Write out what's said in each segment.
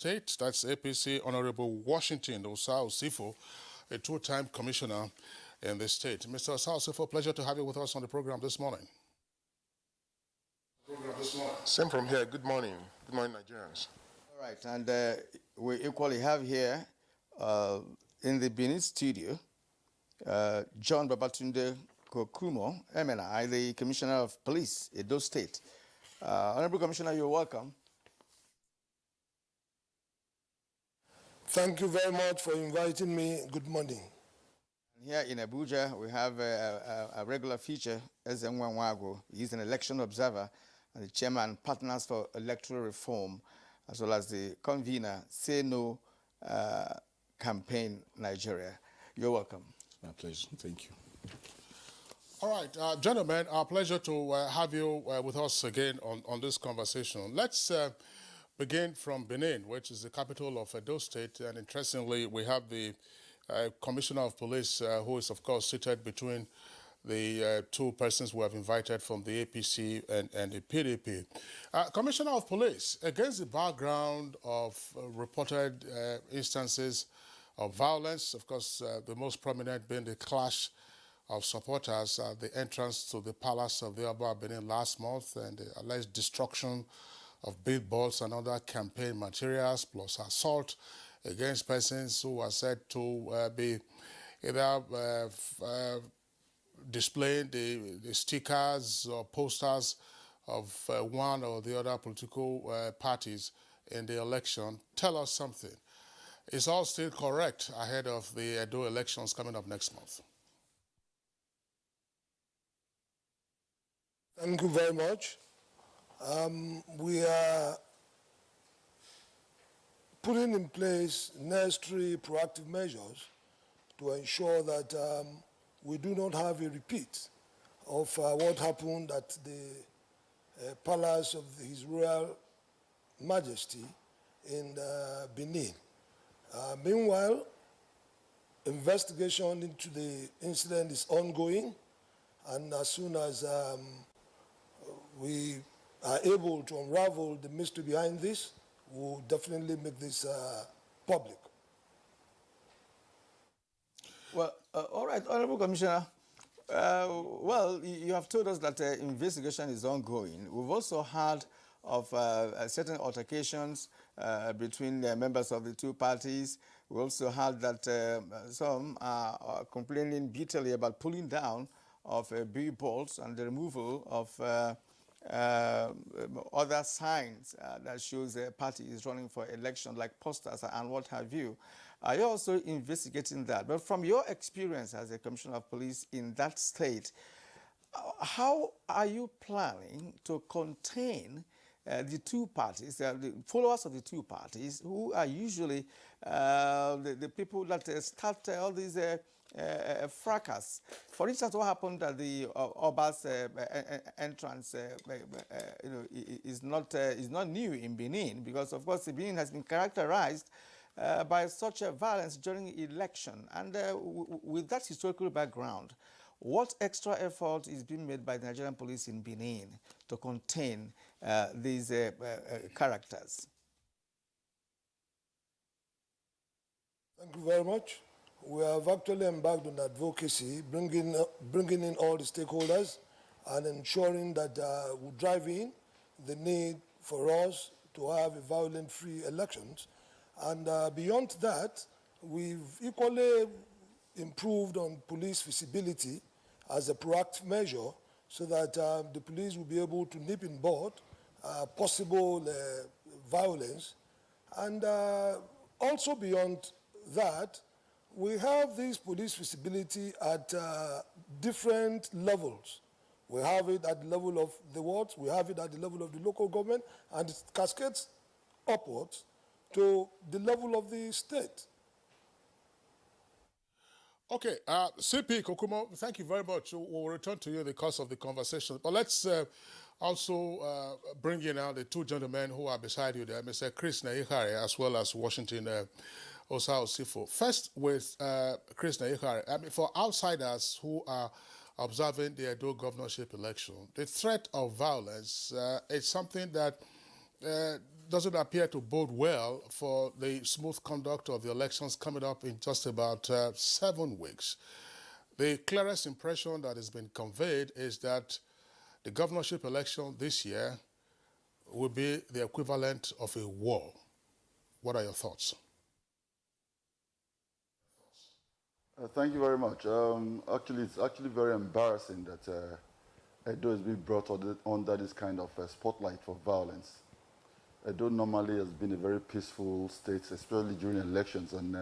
State, that's APC Honorable Washington Osao-Sifo, a two-time commissioner in the state. Mr. Osao-Sifo, pleasure to have you with us on the program this morning. Same from here. Good morning. Good morning, Nigerians. All right, and we equally have here in the Benin studio John Babatunde Kokumo, MNI, the Commissioner of Police, Edo State. Honorable Commissioner, you're welcome. Thank you very much for inviting me. Good morning. Here in Abuja, we have a regular feature, Ezenwa Nwago. He's an election observer and the chairman, Partners for Electoral Reform, as well as the convener, Say No Campaign Nigeria. You're welcome. My pleasure. Thank you. All right, gentlemen, our pleasure to have you with us again on this conversation. Let's begin from Benin, which is the capital of Edo State. And interestingly, we have the Commissioner of Police, who is, of course, seated between the two persons we have invited from the APC and the PDP. Commissioner of Police, against the background of reported instances of violence, of course, the most prominent being the clash of supporters at the entrance to the palace of the Oba Benin last month, and the alleged destruction of billboards and other campaign materials, plus assault against persons who are said to be either displaying the stickers or posters of one or the other political parties in the election. Tell us something. Is all still correct ahead of the Edo elections coming up next month? Thank you very much. We are putting in place necessary proactive measures to ensure that we do not have a repeat of what happened at the Palace of His Royal Majesty in Benin. Meanwhile, investigation into the incident is ongoing, and as soon as we are able to unravel the mystery behind this, we'll definitely make this public. Well, all right, Honorable Commissioner. Well, you have told us that investigation is ongoing. We've also heard of certain altercations between the members of the two parties. We also heard that some are complaining bitterly about pulling down of billboards and the removal of other signs that shows a party is running for election, like posters and what have you. Are you also investigating that? But from your experience as a Commissioner of Police in that state, how are you planning to contain the two parties, the followers of the two parties, who are usually the people that start all these fracas? For instance, what happened at the Oba's entrance is not new in Benin, because of course Benin has been characterized by such a violence during election. And with that historical background, what extra effort is being made by the Nigerian police in Benin to contain these characters? Thank you very much. We have actually embarked on advocacy, bringing in all the stakeholders and ensuring that we drive in the need for us to have a violent-free elections. And beyond that, we've equally improved on police visibility as a proactive measure so that the police will be able to nip in bud possible violence. And also beyond that, we have this police visibility at different levels. We have it at the level of the wards, we have it at the level of the local government, and it cascades upwards to the level of the state. Okay, CP Kokumo, thank you very much. We'll return to you in the course of the conversation. But let's also bring in now the two gentlemen who are beside you there, Mr. Chris Naihare, as well as Washington Osao-Sifo. First with Chris Naihare. I mean, for outsiders who are observing the Edo governorship election, the threat of violence is something that doesn't appear to bode well for the smooth conduct of the elections coming up in just about 7 weeks. The clearest impression that has been conveyed is that the governorship election this year will be the equivalent of a war. What are your thoughts? Thank you very much. Actually, it's actually very embarrassing that Edo is being brought under this kind of spotlight for violence. Edo normally has been a very peaceful state, especially during elections, and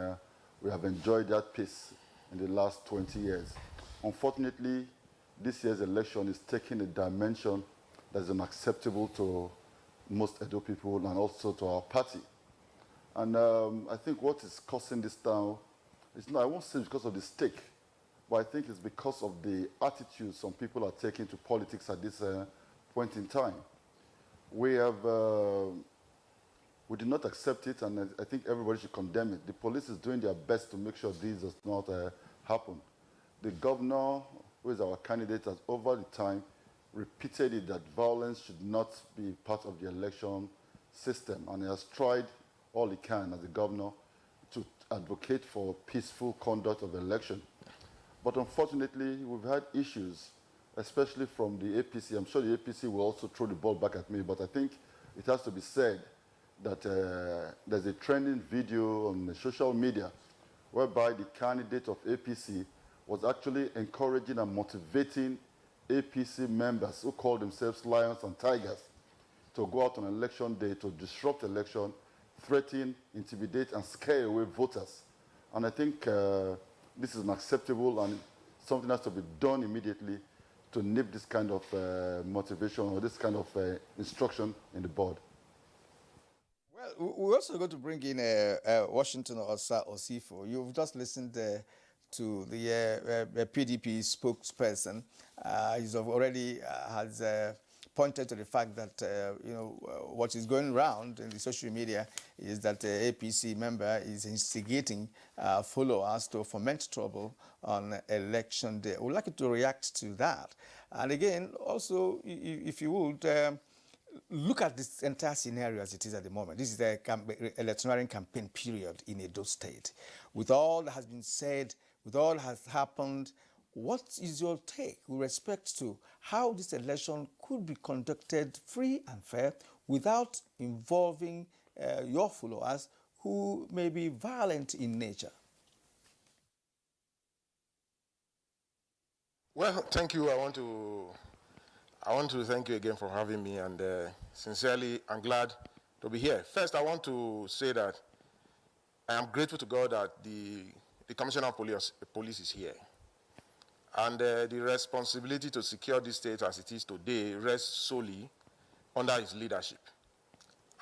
we have enjoyed that peace in the last 20 years. Unfortunately, this year's election is taking a dimension that is unacceptable to most Edo people and also to our party. And I think what is causing this now, it's not, I won't say it's because of the stake, but I think it's because of the attitude some people are taking to politics at this point in time. We did not accept it, and I think everybody should condemn it. The police is doing their best to make sure this does not happen. The governor, who is our candidate, has over the time repeated it that violence should not be part of the election system, and he has tried all he can as a governor to advocate for peaceful conduct of election. But unfortunately, we've had issues, especially from the APC. I'm sure the APC will also throw the ball back at me, but I think it has to be said that there's a trending video on the social media whereby the candidate of APC was actually encouraging and motivating APC members who call themselves lions and tigers to go out on election day to disrupt election, threaten, intimidate, and scare away voters. And I think this is unacceptable, and something has to be done immediately to nip this kind of motivation or this kind of instruction in the board. Well, we're also going to bring in Washington Osifo. You've just listened to the PDP spokesperson. He's already has pointed to the fact that what is going around in the social media is that the APC member is instigating followers to foment trouble on election day. I would like you to react to that. And again, also, if you would, look at this entire scenario as it is at the moment. This is the electioneering campaign period in Edo State. With all that has been said, with all that has happened, what is your take with respect to how this election could be conducted free and fair without involving your followers who may be violent in nature? Well, thank you. I want to thank you again for having me, and sincerely, I'm glad to be here. First, I want to say that I am grateful to God that the Commissioner of Police is here. And the responsibility to secure this state as it is today rests solely under his leadership.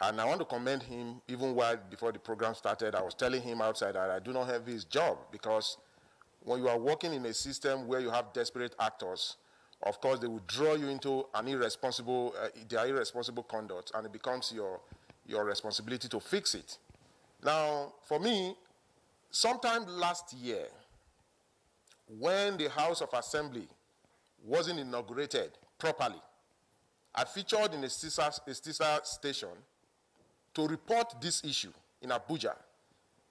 And I want to commend him. Even while before the program started, I was telling him outside that I do not have his job, because when you are working in a system where you have desperate actors, of course they will draw you into an their irresponsible conduct, and it becomes your responsibility to fix it. Now, for me, sometime last year, when the House of Assembly wasn't inaugurated properly, I featured in a sister station to report this issue in Abuja,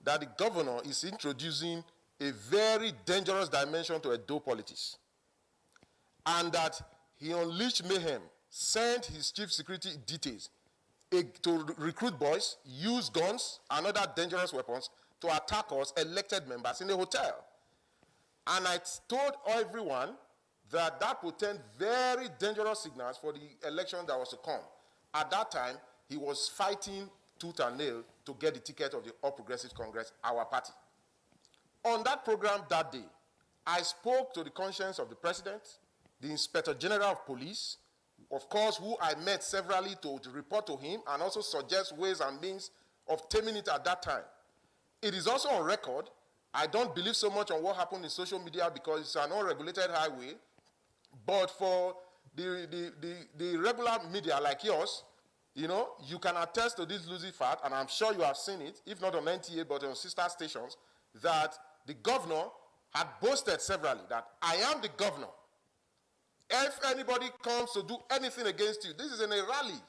that the governor is introducing a very dangerous dimension to Edo politics, and that he unleashed mayhem, sent his chief security details to recruit boys, use guns and other dangerous weapons to attack us elected members in a hotel. And I told everyone that that would send very dangerous signals for the election that was to come. At that time, he was fighting tooth and nail to get the ticket of the All Progressive Congress, our party. On that program that day, I spoke to the conscience of the president, the Inspector General of Police, of course, who I met severally to report to him and also suggest ways and means of taming it at that time. It is also on record. I don't believe so much on what happened in social media because it's an unregulated highway. But for the regular media like yours, you can attest to this Lucy fact, and I'm sure you have seen it, if not on NTA, but on sister stations, that the governor had boasted severally that I am the governor. If anybody comes to do anything against you, this is in a rally.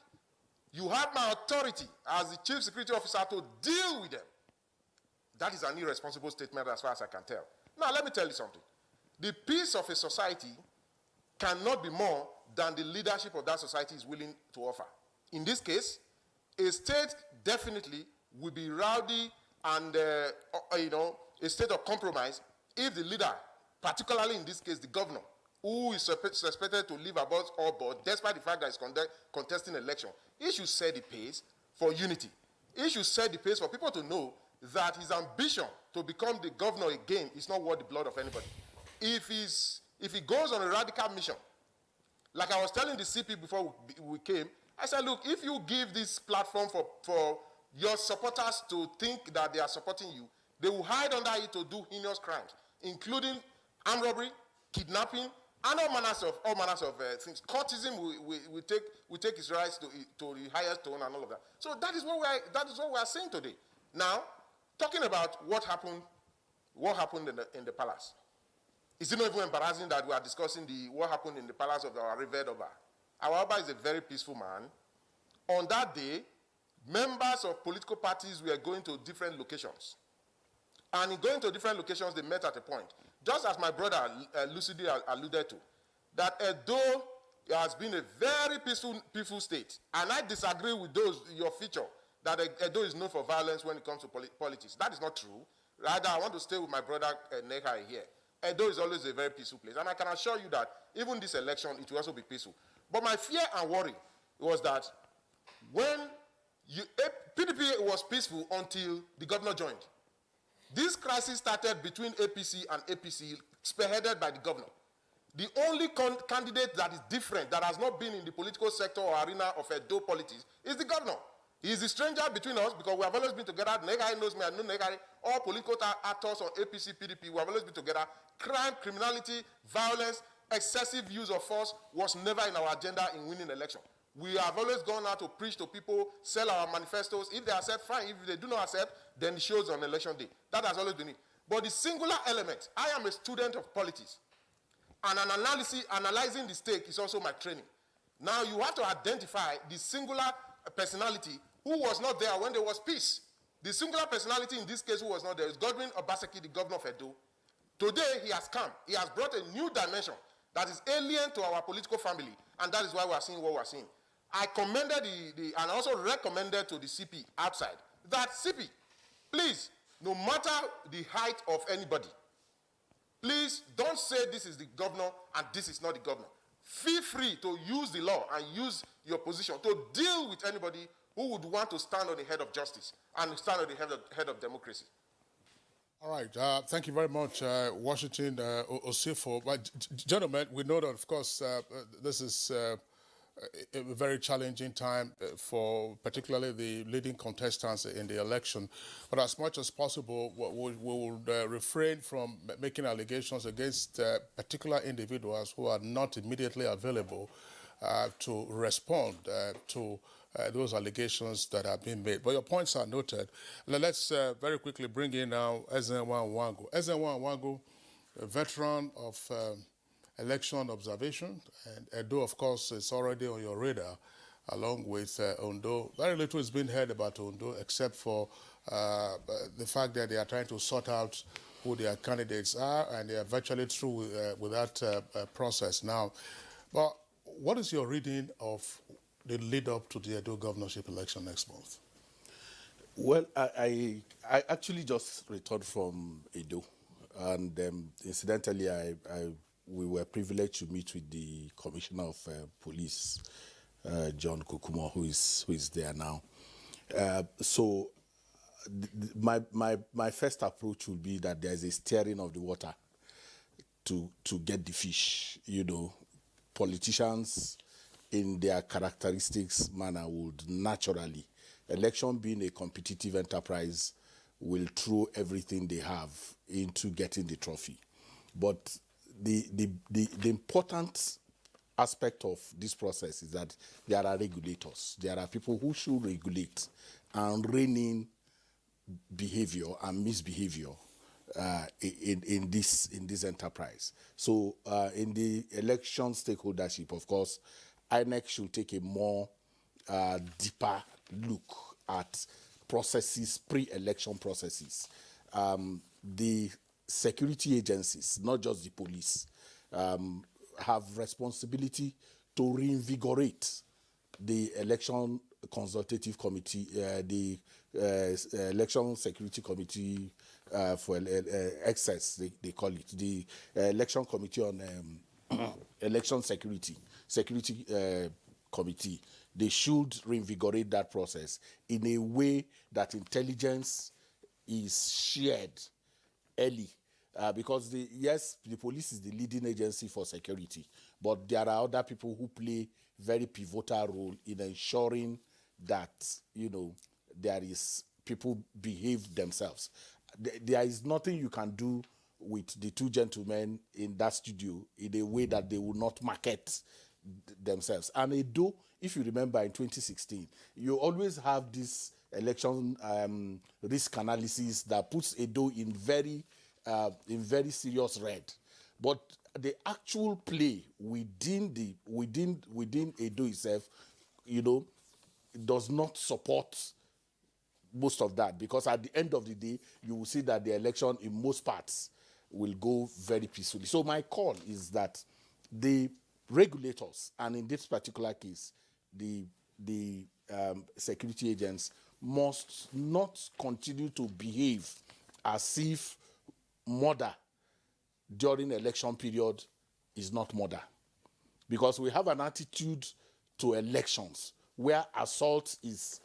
You have my authority as the chief security officer to deal with them. That is an irresponsible statement as far as I can tell. Now, let me tell you something. The peace of a society cannot be more than the leadership of that society is willing to offer. In this case, a state definitely will be rowdy and, a state of compromise if the leader, particularly in this case, the governor, who is suspected to live above all board, despite the fact that he's contesting election, he should set the pace for unity. He should set the pace for people to know that his ambition to become the governor again is not worth the blood of anybody. If he goes on a radical mission, like I was telling the CP before we came, I said, look, if you give this platform for your supporters to think that they are supporting you, they will hide under it to do heinous crimes, including armed robbery, kidnapping, and all manners of things. Courtism will take its rise to the highest tone and all of that. So that is what we are saying today. Now, talking about what happened in the palace. Is it not even embarrassing that we are discussing what happened in the palace of our revered Oba? Our Oba is a very peaceful man. On that day, members of political parties were going to different locations. And in going to different locations, they met at a point. Just as my brother lucidly alluded to, that Edo has been a very peaceful state. And I disagree with your feature, that Edo is known for violence when it comes to politics. That is not true. Rather, I want to stay with my brother Nehai here. Edo is always a very peaceful place. And I can assure you that even this election, it will also be peaceful. But my fear and worry was that when PDP was peaceful until the governor joined. This crisis started between APC and APC, spearheaded by the governor. The only candidate that is different, that has not been in the political sector or arena of Edo politics, is the governor. He is a stranger between us because we have always been together. Negai knows me, I know Negai. All political actors on APC, PDP, we have always been together. Crime, criminality, violence, excessive use of force was never in our agenda in winning election. We have always gone out to preach to people, sell our manifestos. If they accept, fine. If they do not accept, then it shows on election day. That has always been it. But the singular element, I am a student of politics. And analyzing the stake is also my training. Now you have to identify the singular personality who was not there when there was peace. The singular personality in this case who was not there is Godwin Obaseki, the governor of Edo. Today he has come. He has brought a new dimension that is alien to our political family. And that is why we are seeing what we are seeing. I commended and also recommended to the CP outside that CP, please, no matter the height of anybody, please don't say this is the governor and this is not the governor. Feel free to use the law and use your position to deal with anybody who would want to stand on the head of justice and stand on the head of democracy. All right. Thank you very much, Washington Osifo. But, gentlemen, we know that, of course, this is a very challenging time for particularly the leading contestants in the election. But as much as possible, we will refrain from making allegations against particular individuals who are not immediately available to respond to those allegations that have been made. But your points are noted. Let's very quickly bring in now Ezenwa Nwangu. Ezenwa Nwangu, a veteran of election observation, and Edo, of course, is already on your radar, along with Ondo. Very little is being heard about Ondo, except for the fact that they are trying to sort out who their candidates are, and they are virtually through with that process now. But what is your reading of the lead up to the Edo governorship election next month? Well, I actually just returned from Edo, and incidentally, we were privileged to meet with the Commissioner of Police, John Kukumo, who is there now. So my first approach would be that there's a stirring of the water to get the fish. You know, politicians in their characteristics manner would naturally, election being a competitive enterprise, will throw everything they have into getting the trophy. But the important aspect of this process is that there are regulators. There are people who should regulate and rein in behavior and misbehavior in this enterprise. So in the election stakeholdership, of course, INEC should take a more deeper look at processes, pre-election processes. The security agencies, not just the police, have responsibility to reinvigorate the election consultative committee, the election security committee for excess, they call it, the election committee on election security committee. They should reinvigorate that process in a way that intelligence is shared early. Because the police is the leading agency for security, but there are other people who play very pivotal role in ensuring that there is people behave themselves. There is nothing you can do with the two gentlemen in that studio in a way that they will not market themselves. And Edo, if you remember in 2016, you always have this election risk analysis that puts Edo in very serious red. But the actual play within Edo itself, does not support most of that, because at the end of the day, you will see that the election in most parts will go very peacefully. So my call is that the regulators, and in this particular case, the security agents, must not continue to behave as if murder during election period is not murder. Because we have an attitude to elections where assault is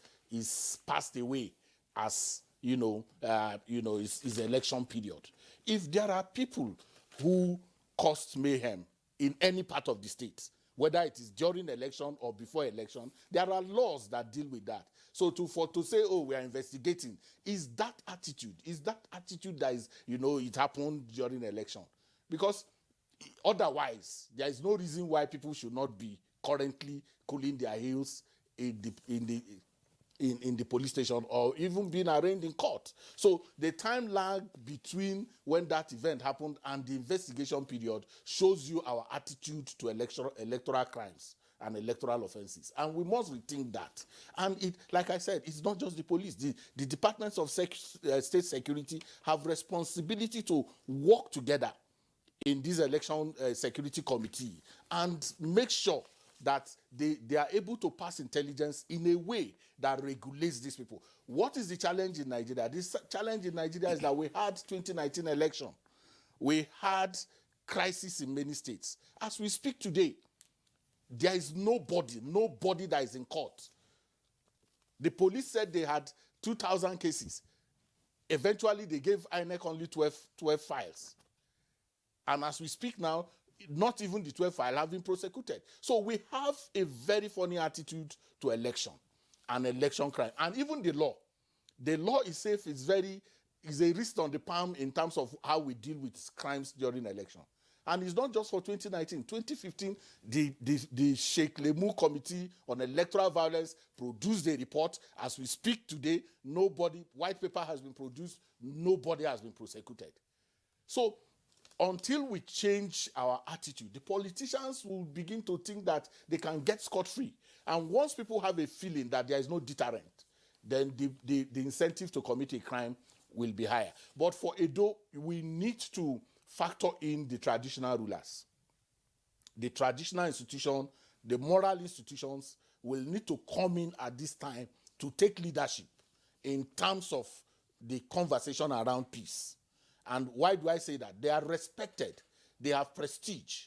passed away as is election period. If there are people who caused mayhem in any part of the state, whether it is during election or before election, there are laws that deal with that. So to say, oh, we are investigating, is that attitude that is, it happened during election. Because otherwise, there is no reason why people should not be currently cooling their heels in the police station or even being arraigned in court. So the time lag between when that event happened and the investigation period shows you our attitude to electoral crimes and electoral offenses. And we must rethink that. And it, like I said, it's not just the police. The departments of state security have responsibility to work together in this election security committee and make sure that they are able to pass intelligence in a way that regulates these people. What is the challenge in Nigeria? This challenge in Nigeria is that we had 2019 election. We had crisis in many states. As we speak today, there is nobody that is in court. The police said they had 2,000 cases. Eventually, they gave INEC only 12 files. And as we speak now, not even the 12 files have been prosecuted. So we have a very funny attitude to election and election crime. And even the law. The law is safe, is a wrist on the palm in terms of how we deal with crimes during election. And it's not just for 2019. 2015, the Sheikh Lemu Committee on Electoral Violence produced a report. As we speak today, white paper has been produced, nobody has been prosecuted. So until we change our attitude, the politicians will begin to think that they can get scot-free. And once people have a feeling that there is no deterrent, then the incentive to commit a crime will be higher. But for Edo, we need to factor in the traditional rulers. The traditional institution, the moral institutions will need to come in at this time to take leadership in terms of the conversation around peace. And why do I say that? They are respected. They have prestige.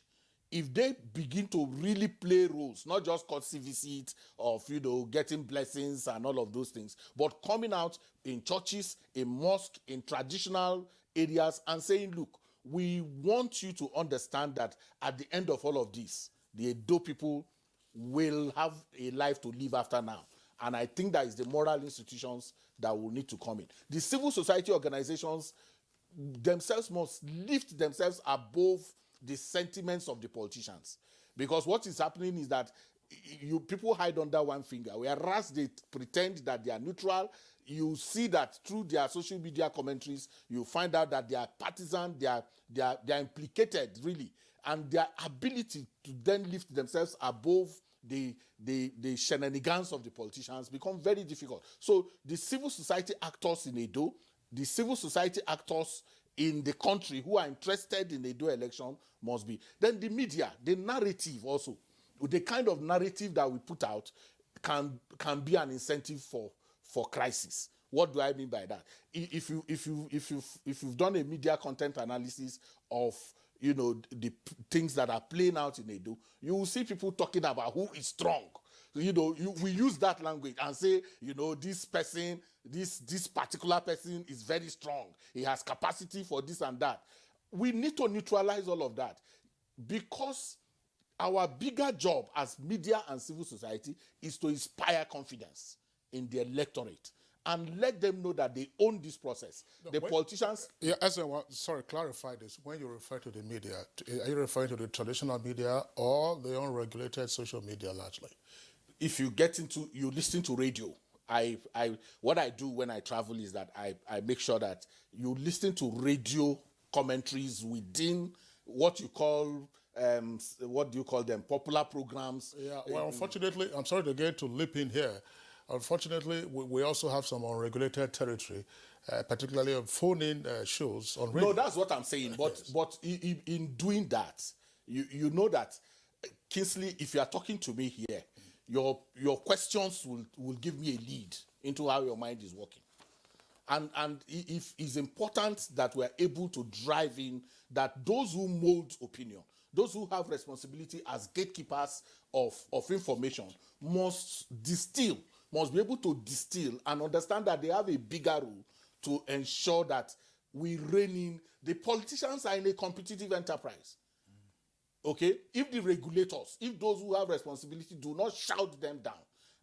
If they begin to really play roles, not just courtesy visit of, getting blessings and all of those things, but coming out in churches, in mosques, in traditional areas and saying, look, we want you to understand that at the end of all of this, the Edo people will have a life to live after now. And I think that is the moral institutions that will need to come in. The civil society organizations themselves must lift themselves above the sentiments of the politicians. Because what is happening is that people hide under one finger, whereas they pretend that they are neutral. You see that through their social media commentaries, you find out that they are partisan, they are implicated, really. And their ability to then lift themselves above the shenanigans of the politicians become very difficult. So the civil society actors in Edo, the civil society actors in the country who are interested in the Edo election must be. Then the media, the narrative also, the kind of narrative that we put out can be an incentive for crisis. What do I mean by that? If you've done a media content analysis of the things that are playing out in Edo, you will see people talking about who is strong. We use that language and say, this person, this particular person is very strong. He has capacity for this and that. We need to neutralize all of that, because our bigger job as media and civil society is to inspire confidence in the electorate and let them know that they own this process. Politicians... Yeah, sorry, clarify this. When you refer to the media, are you referring to the traditional media or the unregulated social media largely? If you listen to radio, what I do when I travel is that I make sure that you listen to radio commentaries within what you call, what do you call them, popular programs. Yeah, well, unfortunately, I'm sorry to leap in here. Unfortunately, we also have some unregulated territory, particularly on phone-in shows on radio. No, that's what I'm saying. But yes. But in doing that, you know that, Kingsley, if you are talking to me here, your questions will give me a lead into how your mind is working. And it's important that we're able to drive in that those who mold opinion, those who have responsibility as gatekeepers of information must be able to distill and understand that they have a bigger role to ensure that we rein in. The politicians are in a competitive enterprise. Okay? If the regulators, if those who have responsibility do not shout them down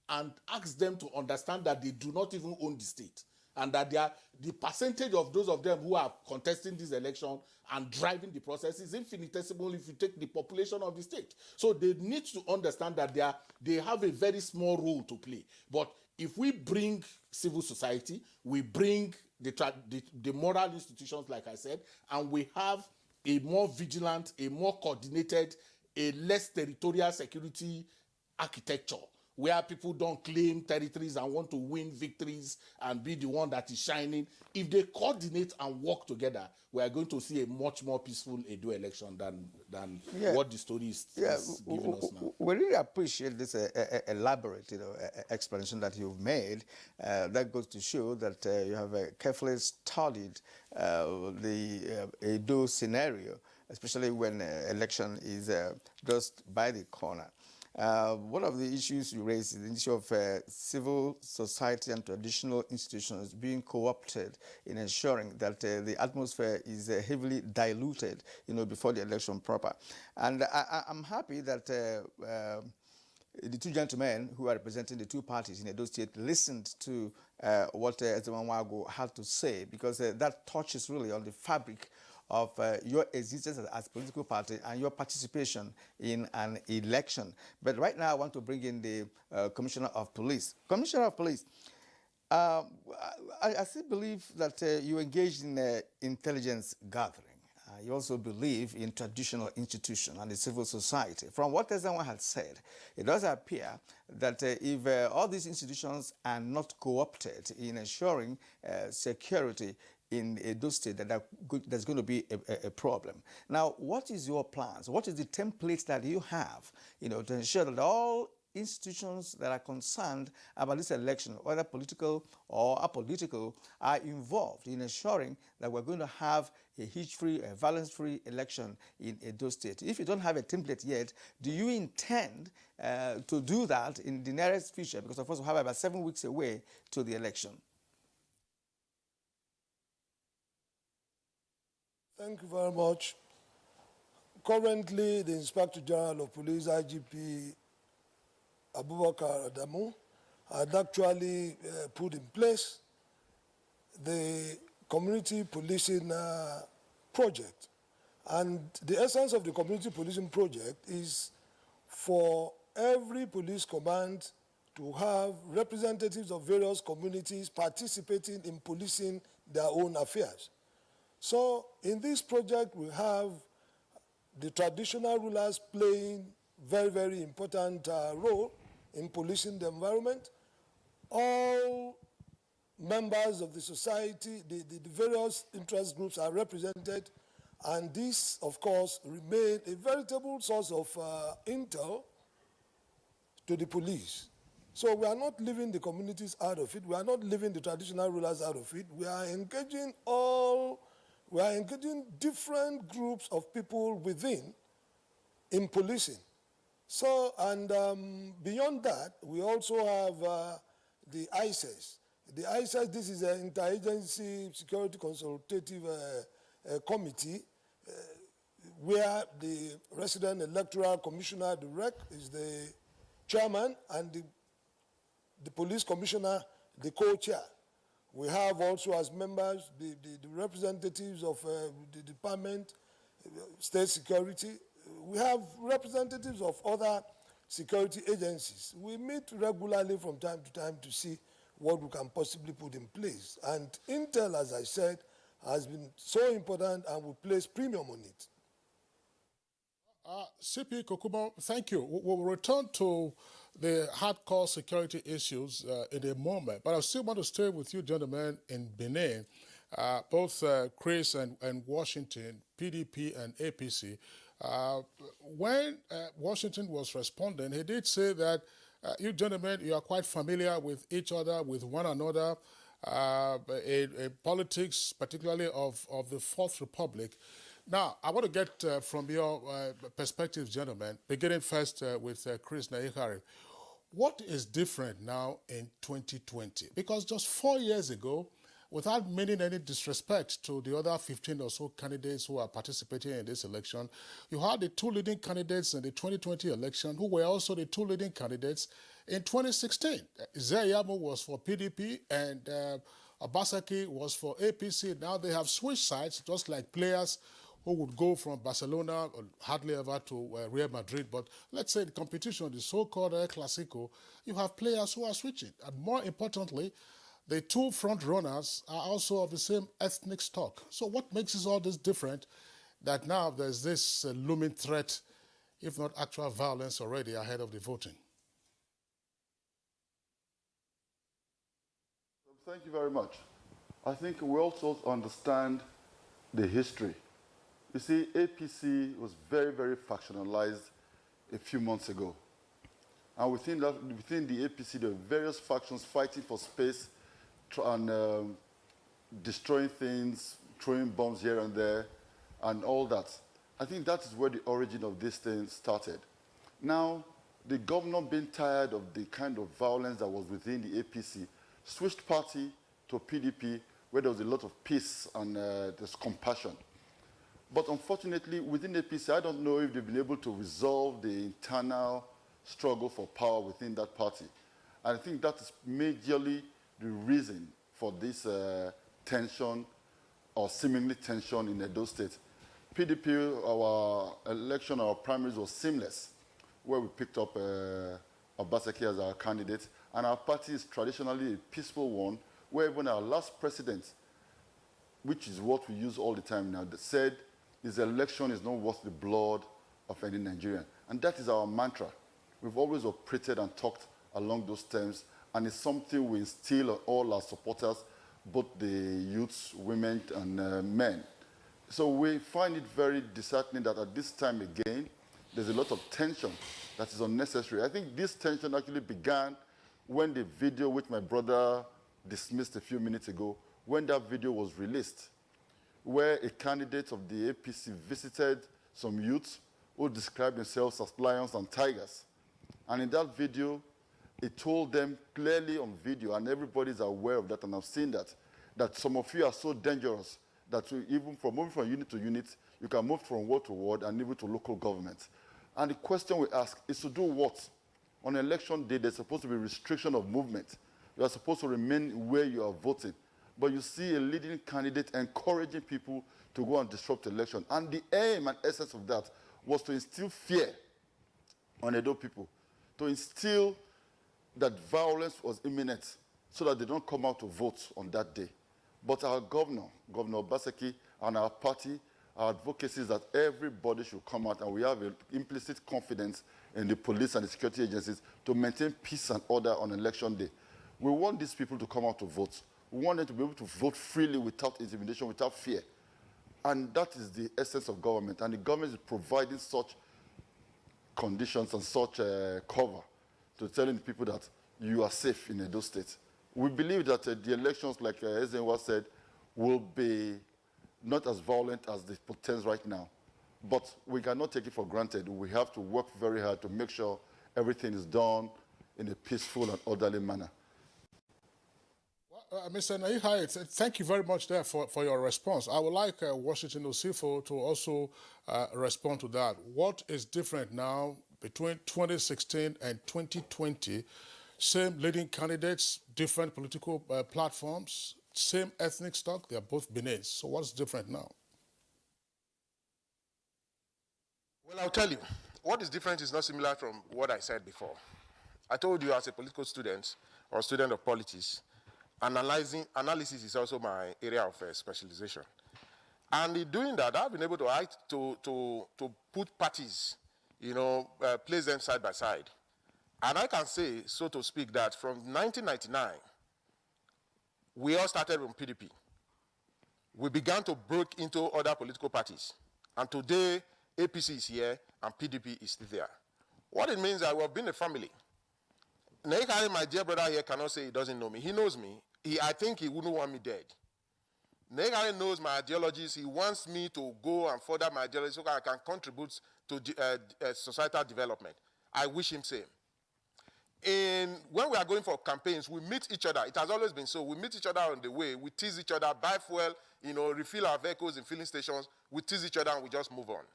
and ask them to understand that they do not even own the state, and that the percentage of those of them who are contesting this election and driving the process is infinitesimal if you take the population of the state. So they need to understand that they have a very small role to play. But if we bring civil society, we bring the moral institutions, like I said, and we have a more vigilant, a more coordinated, a less territorial security architecture, where people don't claim territories and want to win victories and be the one that is shining. If they coordinate and work together, we are going to see a much more peaceful Edo election than what the story is giving us now. We really appreciate this elaborate explanation that you've made. That goes to show that you have carefully studied the Edo scenario, especially when election is just by the corner. One of the issues you raised is the issue of civil society and traditional institutions being co-opted in ensuring that the atmosphere is heavily diluted, before the election proper. And I'm happy that the two gentlemen who are representing the two parties in Edo State listened to what Ezemanwago had to say, because that touches really on the fabric of your existence as a political party and your participation in an election. But right now I want to bring in the Commissioner of Police. Commissioner of Police, I still believe that you engaged in intelligence gathering. You also believe in traditional institutions and the civil society. From what everyone has said, it does appear that if all these institutions are not co-opted in ensuring security in Edo State, there's going to be a problem. Now, what is your plans? What is the template that you have, to ensure that all institutions that are concerned about this election, whether political or apolitical, are involved in ensuring that we're going to have a hitch-free, a violence-free election in Edo State? If you don't have a template yet, do you intend to do that in the nearest future? Because, of course, we have about 7 weeks away to the election. Thank you very much. Currently, the Inspector General of Police, IGP Abubakar Adamu, had actually put in place the community policing project. And the essence of the community policing project is for every police command to have representatives of various communities participating in policing their own affairs. So in this project, we have the traditional rulers playing very, very important role in policing the environment. All members of the society, the various interest groups are represented, and this, of course, remained a veritable source of intel to the police. So we are not leaving the communities out of it. We are not leaving the traditional rulers out of it. We are engaging different groups of people within in policing. So, and beyond that, we also have the ISIS. The ISIS, this is an interagency security consultative committee where the resident electoral commissioner, the REC, is the chairman, and the police commissioner, the co-chair. We have also as members the representatives of the department, state security. We have representatives of other security agencies. We meet regularly from time to time to see what we can possibly put in place. And intel, as I said, has been so important, and we place premium on it. CP Kokumo, thank you. We'll return to the hardcore security issues in a moment, but I still want to stay with you gentlemen in Benin, both Chris and Washington, PDP and APC. When Washington was responding, he did say that you gentlemen, you are quite familiar with each other, with one another, in politics, particularly of the Fourth Republic. Now, I want to get from your perspective, gentlemen, beginning first with Chris Naikari. What is different now in 2020? Because just 4 years ago, without meaning any disrespect to the other 15 or so candidates who are participating in this election, you had the two leading candidates in the 2020 election who were also the two leading candidates in 2016. Zeyamu was for PDP and Obaseki was for APC. Now they have switched sides, just like players who would go from Barcelona, or hardly ever, to Real Madrid. But let's say the competition, the so-called El Clasico, you have players who are switching. And more importantly, the two front runners are also of the same ethnic stock. So what makes all this different that now there's this looming threat, if not actual violence already ahead of the voting? Thank you very much. I think we also understand the history. You see, APC was very, very factionalized a few months ago. And within the APC, there were various factions fighting for space and destroying things, throwing bombs here and there, and all that. I think that is where the origin of this thing started. Now, the governor being tired of the kind of violence that was within the APC, switched party to PDP, where there was a lot of peace and there's compassion. But unfortunately, within APC, I don't know if they've been able to resolve the internal struggle for power within that party. And I think that is majorly the reason for this tension, or seemingly tension, in Edo State. PDP, our election, our primaries was seamless, where we picked up Obaseki as our candidate. And our party is traditionally a peaceful one, where even our last president, which is what we use all the time now, said his election is not worth the blood of any Nigerian. And that is our mantra. We've always operated and talked along those terms, and it's something we instill on all our supporters, both the youths, women, and men. So we find it very disheartening that at this time again, there's a lot of tension that is unnecessary. I think this tension actually began when the video which my brother dismissed a few minutes ago, when that video was released, where a candidate of the APC visited some youths who described themselves as lions and tigers. And in that video, it told them clearly on video, and everybody's aware of that, and I've seen that, that some of you are so dangerous that even from moving from unit to unit, you can move from ward to ward and even to local government. And the question we ask is to do what? On election day, there's supposed to be restriction of movement. You are supposed to remain where you are voting. But you see a leading candidate encouraging people to go and disrupt the election. And the aim and essence of that was to instill fear on Edo people, to instill that violence was imminent so that they don't come out to vote on that day. But our governor, Governor Obaseki, and our party Our advocacy is that everybody should come out, and we have an implicit confidence in the police and the security agencies to maintain peace and order on election day. We want these people to come out to vote. We want them to be able to vote freely without intimidation, without fear. And that is the essence of government. And the government is providing such conditions and such cover to telling people that you are safe in Edo State. We believe that the elections, like Ezenwa said, will be not as violent as they portends right now. But we cannot take it for granted. We have to work very hard to make sure everything is done in a peaceful and orderly manner. Mr. Naihai, thank you very much there for your response. I would like Washington Osifo to also respond to that. What is different now between 2016 and 2020? Same leading candidates, different political platforms, same ethnic stock, they are both Benin. So what's different now? Well, I'll tell you, what is different is not similar from what I said before. I told you as a political student or student of politics, analysis is also my area of specialization. And in doing that, I've been able to put parties, place them side by side. And I can say, so to speak, that from 1999, we all started from PDP. We began to break into other political parties. And today, APC is here and PDP is still there. What it means is that we have been a family. Naikari, my dear brother here, cannot say he doesn't know me. He knows me. I think he wouldn't want me dead. Naikari knows my ideologies. He wants me to go and further my ideologies so that I can contribute to societal development. I wish him same. When we are going for campaigns, we meet each other. It has always been so. We meet each other on the way. We tease each other, buy fuel, refill our vehicles in filling stations. We tease each other and we just move on.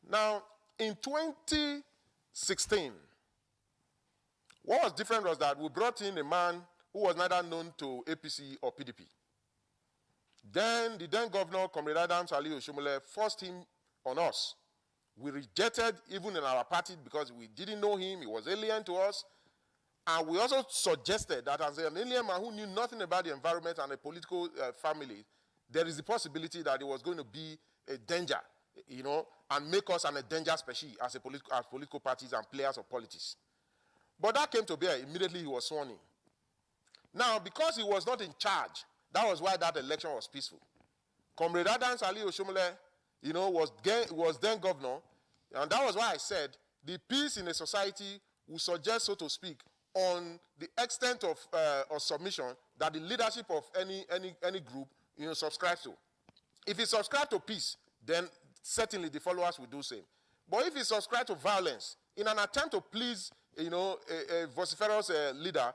Now, in 2016, what was different was that we brought in a man who was neither known to APC or PDP. Then the then governor, Comrade Adams Ali Oshomole, forced him on us. We rejected even in our party because we didn't know him. He was alien to us. And we also suggested that as an alien man who knew nothing about the environment and a political family, there is the possibility that it was going to be a danger, and make us an endangered species as political parties and players of politics. But that came to bear. Immediately he was sworn in. Now, because he was not in charge, that was why that election was peaceful. Comrade Adams Ali Oshomole, was then governor, and that was why I said the peace in a society will suggest, so to speak, on the extent of submission that the leadership of any group subscribes to. If he subscribes to peace, then certainly the followers will do same. But if he subscribes to violence in an attempt to please a vociferous leader,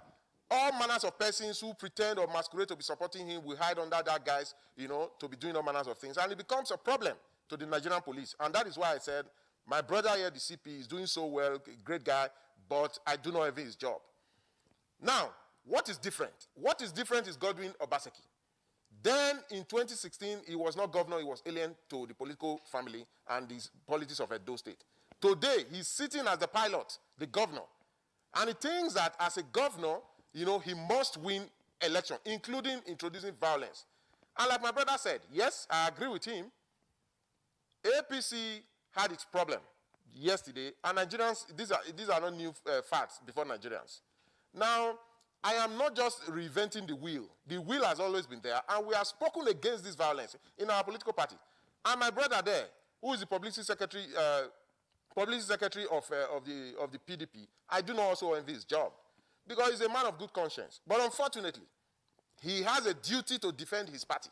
all manners of persons who pretend or masquerade to be supporting him will hide under that guise, to be doing all manners of things. And it becomes a problem to the Nigerian police. And that is why I said, my brother here, the CP, is doing so well, great guy, but I do not envy his job. Now, what is different? What is different is Godwin Obaseki. Then, in 2016, he was not governor, he was alien to the political family and the politics of Edo State. Today, he's sitting as the pilot, the governor. And he thinks that as a governor, he must win election, including introducing violence. And like my brother said, yes, I agree with him. APC had its problem yesterday, and Nigerians, these are not new facts before Nigerians. Now, I am not just reinventing the wheel. The wheel has always been there, and we have spoken against this violence in our political party. And my brother there, who is the publicity secretary of the PDP, I do not also envy his job, because he's a man of good conscience. But unfortunately, he has a duty to defend his party.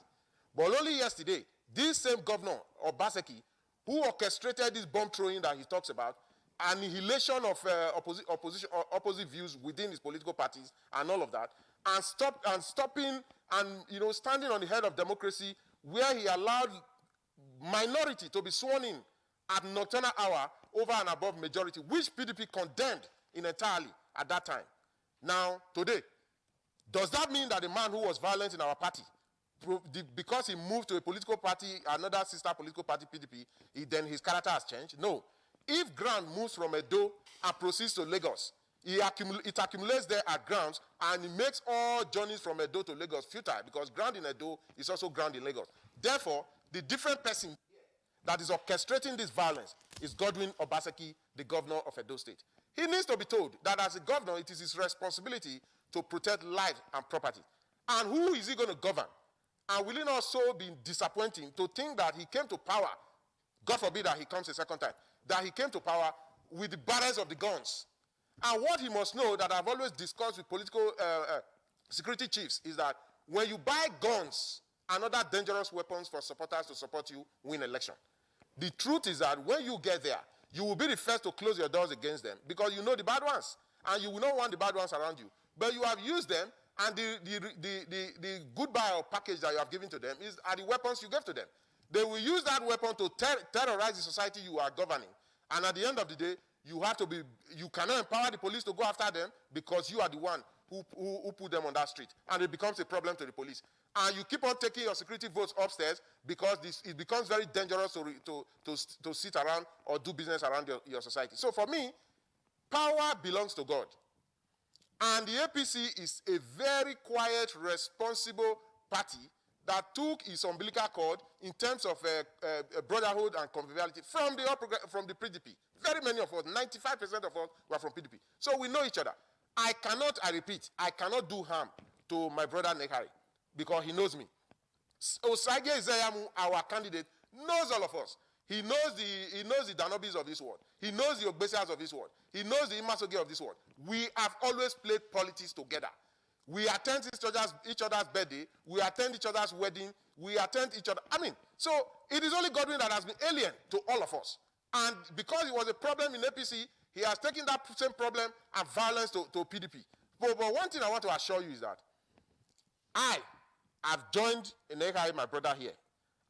But only yesterday, this same governor, Obaseki, who orchestrated this bomb throwing that he talks about, annihilation of opposite views within his political parties and all of that, and stopping and standing on the head of democracy, where he allowed minority to be sworn in at nocturnal hour over and above majority, which PDP condemned entirely at that time. Now, today, does that mean that the man who was violent in our party, because he moved to a political party, another sister political party, PDP, then his character has changed? No. If Grant moves from Edo and proceeds to Lagos, it accumulates there at grounds, and it makes all journeys from Edo to Lagos futile, because ground in Edo is also ground in Lagos. Therefore, the different person that is orchestrating this violence is Godwin Obaseki, the governor of Edo State. He needs to be told that as a governor, it is his responsibility to protect life and property. And who is he going to govern? And will it not so be disappointing to think that he came to power, God forbid that he comes a second time, that he came to power with the barrels of the guns? And what he must know, that I've always discussed with political security chiefs, is that when you buy guns and other dangerous weapons for supporters to support you win election, the truth is that when you get there, you will be the first to close your doors against them because you know the bad ones, and you will not want the bad ones around you. But you have used them, and the goodbye or package that you have given to them are the weapons you gave to them. They will use that weapon to terrorize the society you are governing. And at the end of the day, you cannot empower the police to go after them because you are the one who put them on that street. And it becomes a problem to the police. And you keep on taking your security votes upstairs because it becomes very dangerous to sit around or do business around your society. So for me, power belongs to God. And the APC is a very quiet, responsible party that took its umbilical cord in terms of brotherhood and conviviality from the PDP. Very many of us, 95% of us, were from PDP. So we know each other. I repeat, I cannot do harm to my brother Nekari because he knows me. Osage Ezeyamu, our candidate, knows all of us. He knows the Danobis of this world. He knows the Ogbesias of this world. He knows the Imasoge of this world. We have always played politics together. We attend each other's birthday. We attend each other's wedding. We attend each other. So it is only Godwin that has been alien to all of us. And because it was a problem in APC, he has taken that same problem and violence to PDP. But one thing I want to assure you is that I have joined Nekari, my brother here.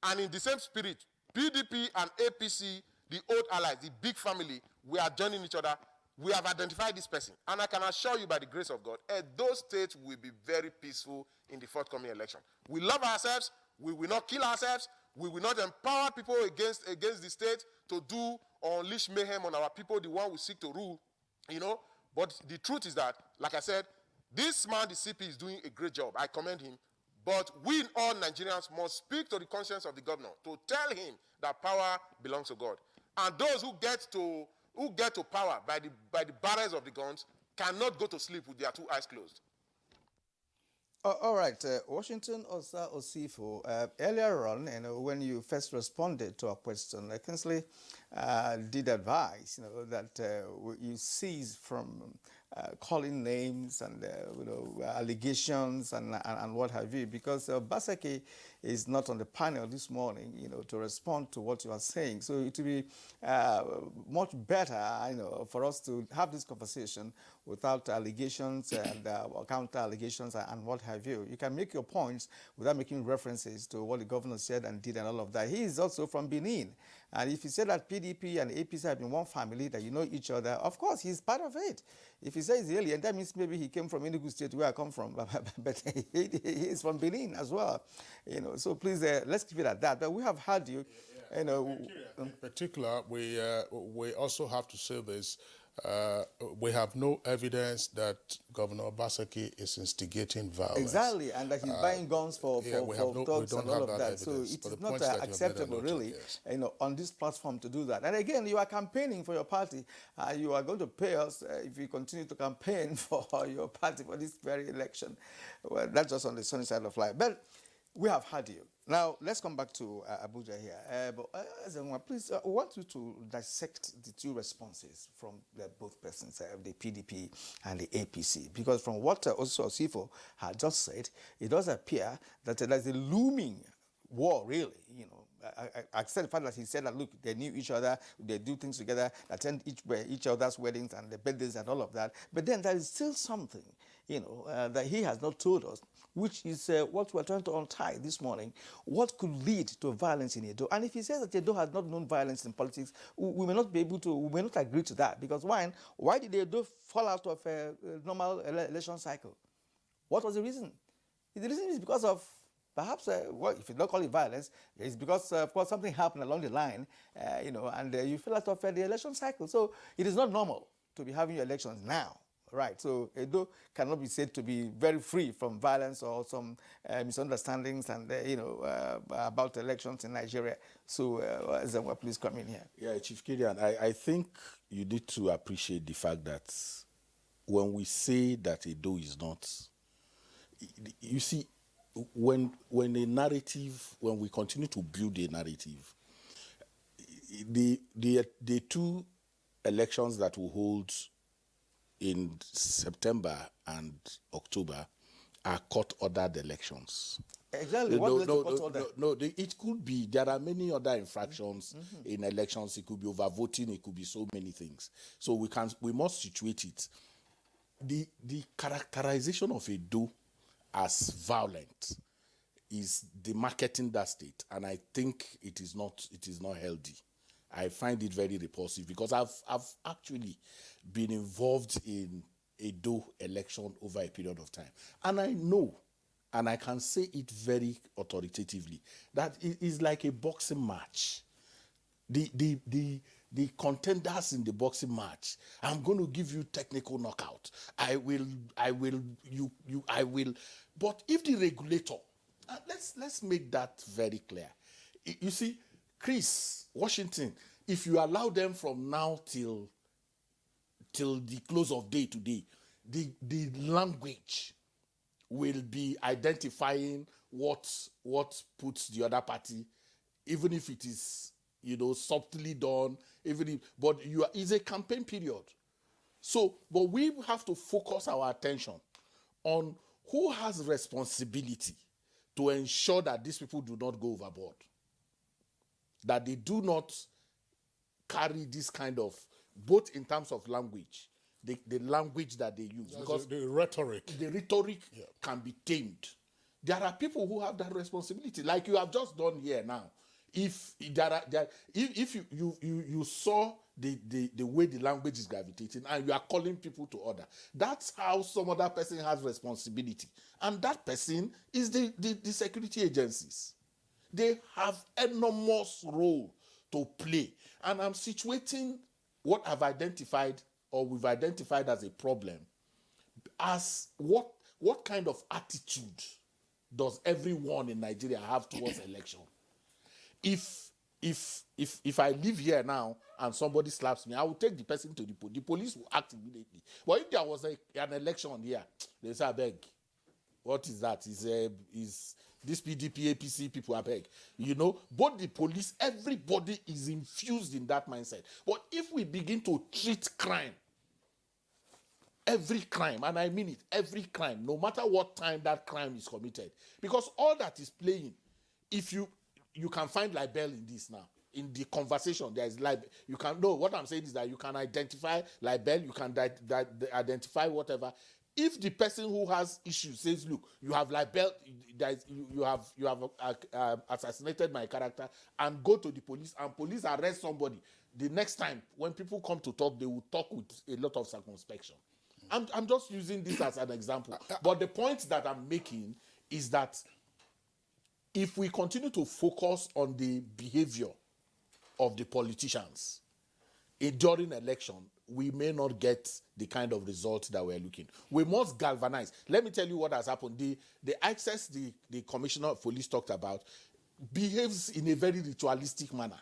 And in the same spirit, PDP and APC, the old allies, the big family, we are joining each other. We have identified this person. And I can assure you by the grace of God, those states will be very peaceful in the forthcoming election. We love ourselves. We will not kill ourselves. We will not empower people against the state to do or unleash mayhem on our people, the one we seek to rule, But the truth is that, like I said, this man, the CP, is doing a great job. I commend him. But we all Nigerians must speak to the conscience of the governor to tell him that power belongs to God. And those who get to power by the barrels of the guns cannot go to sleep with their two eyes closed. All right, Washington Osa Osifo, earlier on, when you first responded to our question, Kinsley did advise, that you cease from calling names and allegations and what have you, because Basaki is not on the panel this morning, to respond to what you are saying. So it will be much better, for us to have this conversation without allegations and counter allegations and what have you. You can make your points without making references to what the governor said and did and all of that. He is also from Benin. And if you say that PDP and APC have been one family, that you know each other, of course, he's part of it. If he says alien, that means maybe he came from Enugu State, where I come from, but he is from Benin as well. So please, let's keep it at that. But we have had you, In particular, we also have to say this. We have no evidence that Governor Obaseki is instigating violence. Exactly, and that he's buying guns for thugs and all of that. So it is not acceptable, really, on this platform to do that. And again, you are campaigning for your party. You are going to pay us if you continue to campaign for your party for this very election. Well, that's just on the sunny side of life. But we have had you. Now, let's come back to Abuja here. Please, I want you to dissect the two responses from both persons, the PDP and the APC. Because from what Osifo had just said, it does appear that there's a looming war, really, Except the fact that he said that, look, they knew each other, they do things together, attend each other's weddings and the birthdays and all of that. But then there is still something, that he has not told us, which is what we're trying to untie this morning. What could lead to violence in Edo? And if he says that Edo has not known violence in politics, we may not be able to, we may not agree to that. Because why did Edo fall out of a normal election cycle? What was the reason? The reason is because of perhaps, if you don't call it violence, it's because, of course, something happened along the line, and you fell out of the election cycle. So it is not normal to be having your elections now, right? So Edo cannot be said to be very free from violence or some misunderstandings and, about elections in Nigeria. So, Zenwa, please come in here. Yeah, Chief Kirian, I think you need to appreciate the fact that when we say that Edo is not, you see, when a narrative, when we continue to build a narrative, the two elections that we hold in September and October are court-ordered elections. Exactly. What led to court order? It could be. There are many other infractions in elections. It could be overvoting. It could be so many things. So we must situate it. The characterization of Edo as violent is demarketing that state, and I think it is not healthy. I find it very repulsive because I've actually been involved in Edo election over a period of time, and I know, and I can say it very authoritatively, that it is like a boxing match. The contenders in the boxing match, I'm going to give you technical knockout. I will. But if the regulator, let's make that very clear. You see, Chris, Washington, if you allow them from now till the close of day today, the language will be identifying what puts the other party, even if it is subtly done, but it's a campaign period. So, but we have to focus our attention on who has responsibility to ensure that these people do not go overboard, that they do not carry this kind of, both in terms of language, the language that they use. Because the rhetoric. The rhetoric can be tamed. There are people who have that responsibility, like you have just done here now. If you saw the way the language is gravitating and you are calling people to order, that's how some other person has responsibility. And that person is the security agencies. They have enormous role to play. And I'm situating what I've identified or we've identified as a problem as what kind of attitude does everyone in Nigeria have towards election? If I live here now and somebody slaps me, I will take the person to the police. The police will act immediately. But if there was an election here, they say, I beg, what is that? Is this PDP, APC people, I beg. Both the police, everybody is infused in that mindset. But if we begin to treat crime, every crime, and I mean it, every crime, no matter what time that crime is committed, because all that is playing, if you can find libel in this now. In the conversation, there is libel. You can know what I'm saying is that you can identify libel, you can identify whatever. If the person who has issues says, "Look, you have libel, you have assassinated my character," and go to the police, and police arrest somebody, the next time when people come to talk, they will talk with a lot of circumspection. I'm just using this as an example, but the point that I'm making is that if we continue to focus on the behavior of the politicians during election, we may not get the kind of results that we're looking. We must galvanize. Let me tell you what has happened. The access the commissioner of police talked about behaves in a very ritualistic manner.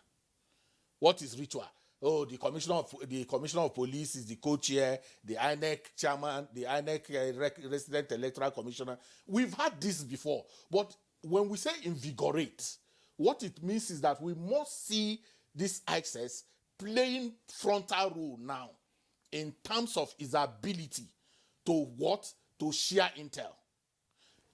What is ritual? Oh, the commissioner of police is the co-chair, the INEC chairman, the INEC resident electoral commissioner. We've had this before, but when we say invigorate, what it means is that we must see this access playing frontal role now in terms of his ability to share intel.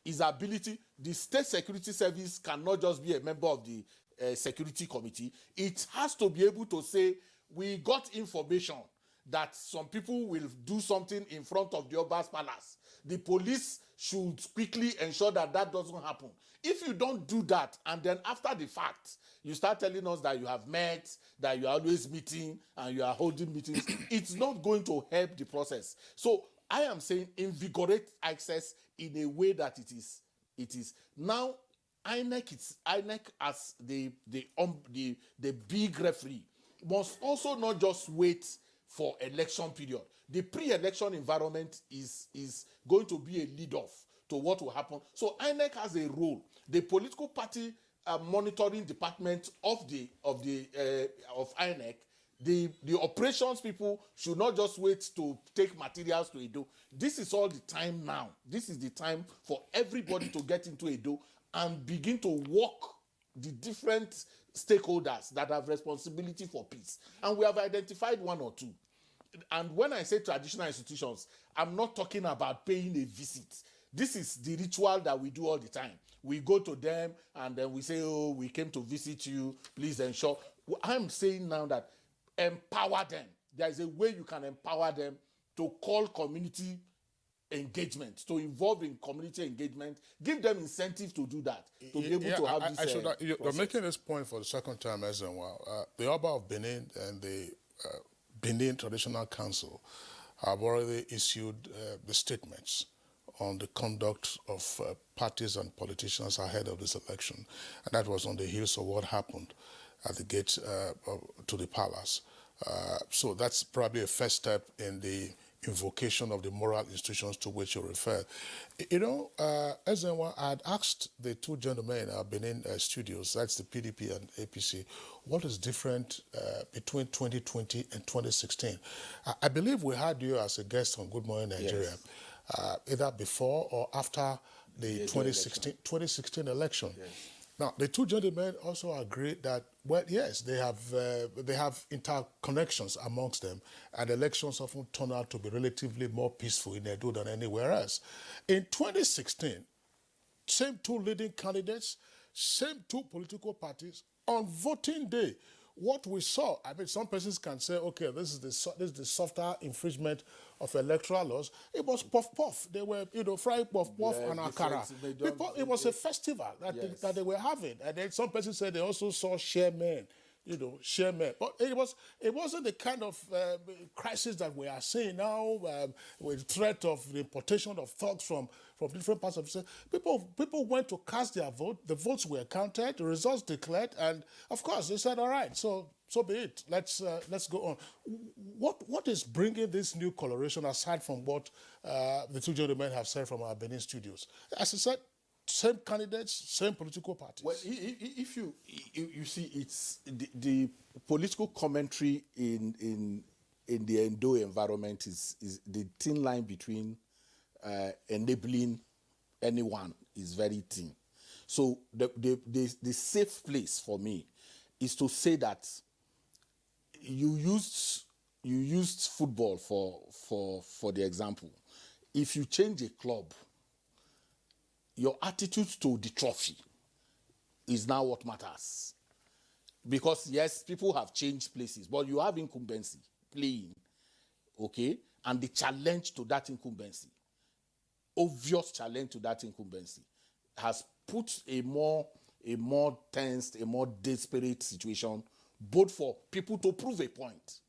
His ability, the state security service cannot just be a member of the security committee. It has to be able to say, we got information that some people will do something in front of the Oba's palace. The police should quickly ensure that doesn't happen. If you don't do that, and then after the fact, you start telling us that you have met, that you are always meeting, and you are holding meetings, it's not going to help the process. So I am saying invigorate access in a way that it is. Now, INEC as the big referee must also not just wait for election period. The pre-election environment is going to be a lead-off to what will happen. So INEC has a role. The political party monitoring department of INEC, the operations people should not just wait to take materials to Edo. This is all the time now. This is the time for everybody to get into Edo and begin to work the different stakeholders that have responsibility for peace. And we have identified one or two. And when I say traditional institutions, I'm not talking about paying a visit. This is the ritual that we do all the time. We go to them and then we say, oh, we came to visit you, please ensure. I'm saying now that empower them. There is a way you can empower them to call community engagement, to involve in community engagement, give them incentive to do that, to be able to have this you're making this point for the second time as well. The Oba of Benin and the Benin Traditional Council have already issued the statements on the conduct of parties and politicians ahead of this election. And that was on the heels of what happened at the gate to the palace. So that's probably a first step in the invocation of the moral institutions to which you refer. You know, Ezenwa, I had asked the two gentlemen in our Benin studios, that's the PDP and APC, what is different between 2020 and 2016? I believe we had you as a guest on Good Morning Nigeria, either before or after the 2016 election. Yes. Now, the two gentlemen also agreed that, well, yes, they have interconnections amongst them, and elections often turn out to be relatively more peaceful in Edo than anywhere else. In 2016, same two leading candidates, same two political parties, on voting day, what we saw, I mean, some persons can say, okay, this is the softer infringement of electoral laws. It was puff-puff. They were, frying puff-puff and akara. It was a festival that they were having. And then some persons said they also saw chairmen, chairmen. But it wasn't the kind of crisis that we are seeing now with threat of the importation of thugs from different parts of the state. People went to cast their vote. The votes were counted. The results declared. And, of course, they said, all right, so be it. Let's go on. What is bringing this new coloration aside from what the two gentlemen have said from our Benin studios? As I said, same candidates, same political parties. Well, if you see, it's the political commentary in the Endo environment is the thin line between enabling anyone is very thin. So the safe place for me is to say that you used football for the example. If you change a club, your attitude to the trophy is now what matters. Because yes, people have changed places, but you have incumbency playing, okay? And the challenge to that incumbency, obvious challenge to that incumbency, has put a more tensed, a more desperate situation, both for people to prove a point.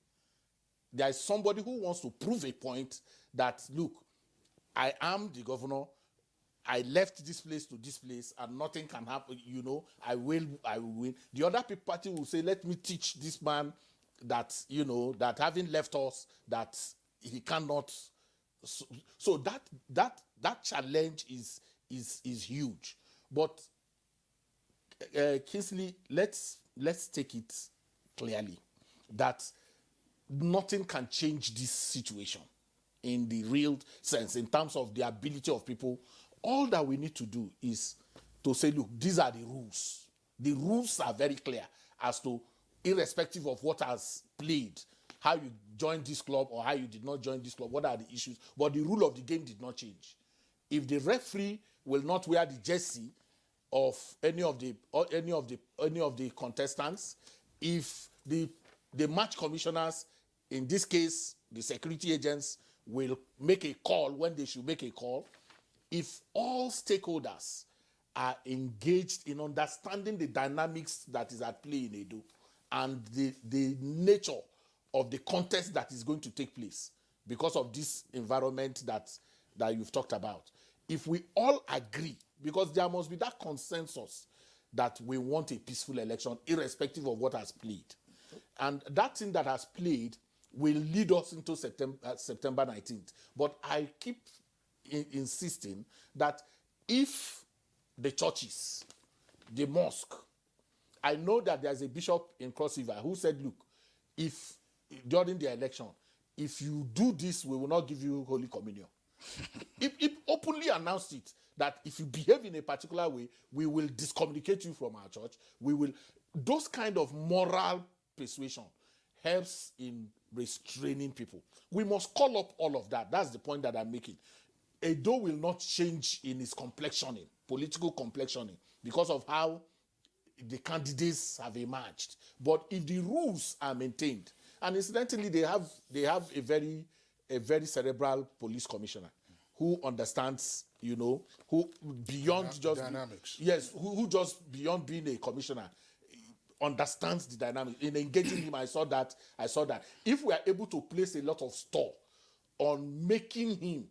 There is somebody who wants to prove a point that, look, I am the governor, I left this place to this place and nothing can happen, I will win. The other party will say, let me teach this man that, that having left us, that he cannot. So that challenge is huge. But Kingsley, let's take it clearly that nothing can change this situation in the real sense, in terms of the ability of people. All that we need to do is to say, look, these are the rules. The rules are very clear as to, irrespective of what has played, how you joined this club or how you did not join this club, what are the issues. But the rule of the game did not change. If the referee will not wear the jersey of any of the contestants, if the match commissioners, in this case, the security agents, will make a call when they should make a call, if all stakeholders are engaged in understanding the dynamics that is at play in Edo and the nature of the contest that is going to take place because of this environment that you've talked about, if we all agree, because there must be that consensus that we want a peaceful election irrespective of what has played. And that thing that has played will lead us into September 19th. But I keep insisting that if the churches, the mosque, I know that there's a bishop in Cross River who said, look, if during the election, if you do this, we will not give you Holy Communion. It openly announced it, that if you behave in a particular way, we will discommunicate you from our church. Those kind of moral persuasion helps in restraining people. We must call up all of that. That's the point that I'm making. Edo will not change in its complexioning, political complexioning, because of how the candidates have emerged. But if the rules are maintained, and incidentally, they have a very cerebral police commissioner who understands, who beyond just dynamics. Yes, who just beyond being a commissioner understands the dynamics. In engaging him, I saw that. If we are able to place a lot of store on making him,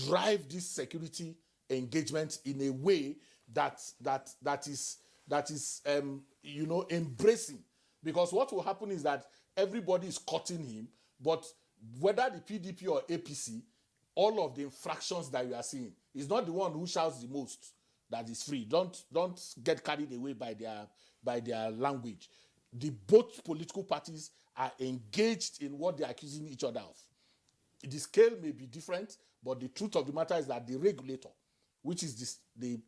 drive this security engagement in a way that is embracing, because what will happen is that everybody is cutting him, but whether the PDP or APC, all of the infractions that you are seeing is not the one who shouts the most that is free. Don't get carried away by their language. Both political parties are engaged in what they are accusing each other of. The scale may be different, but the truth of the matter is that the regulator, which is the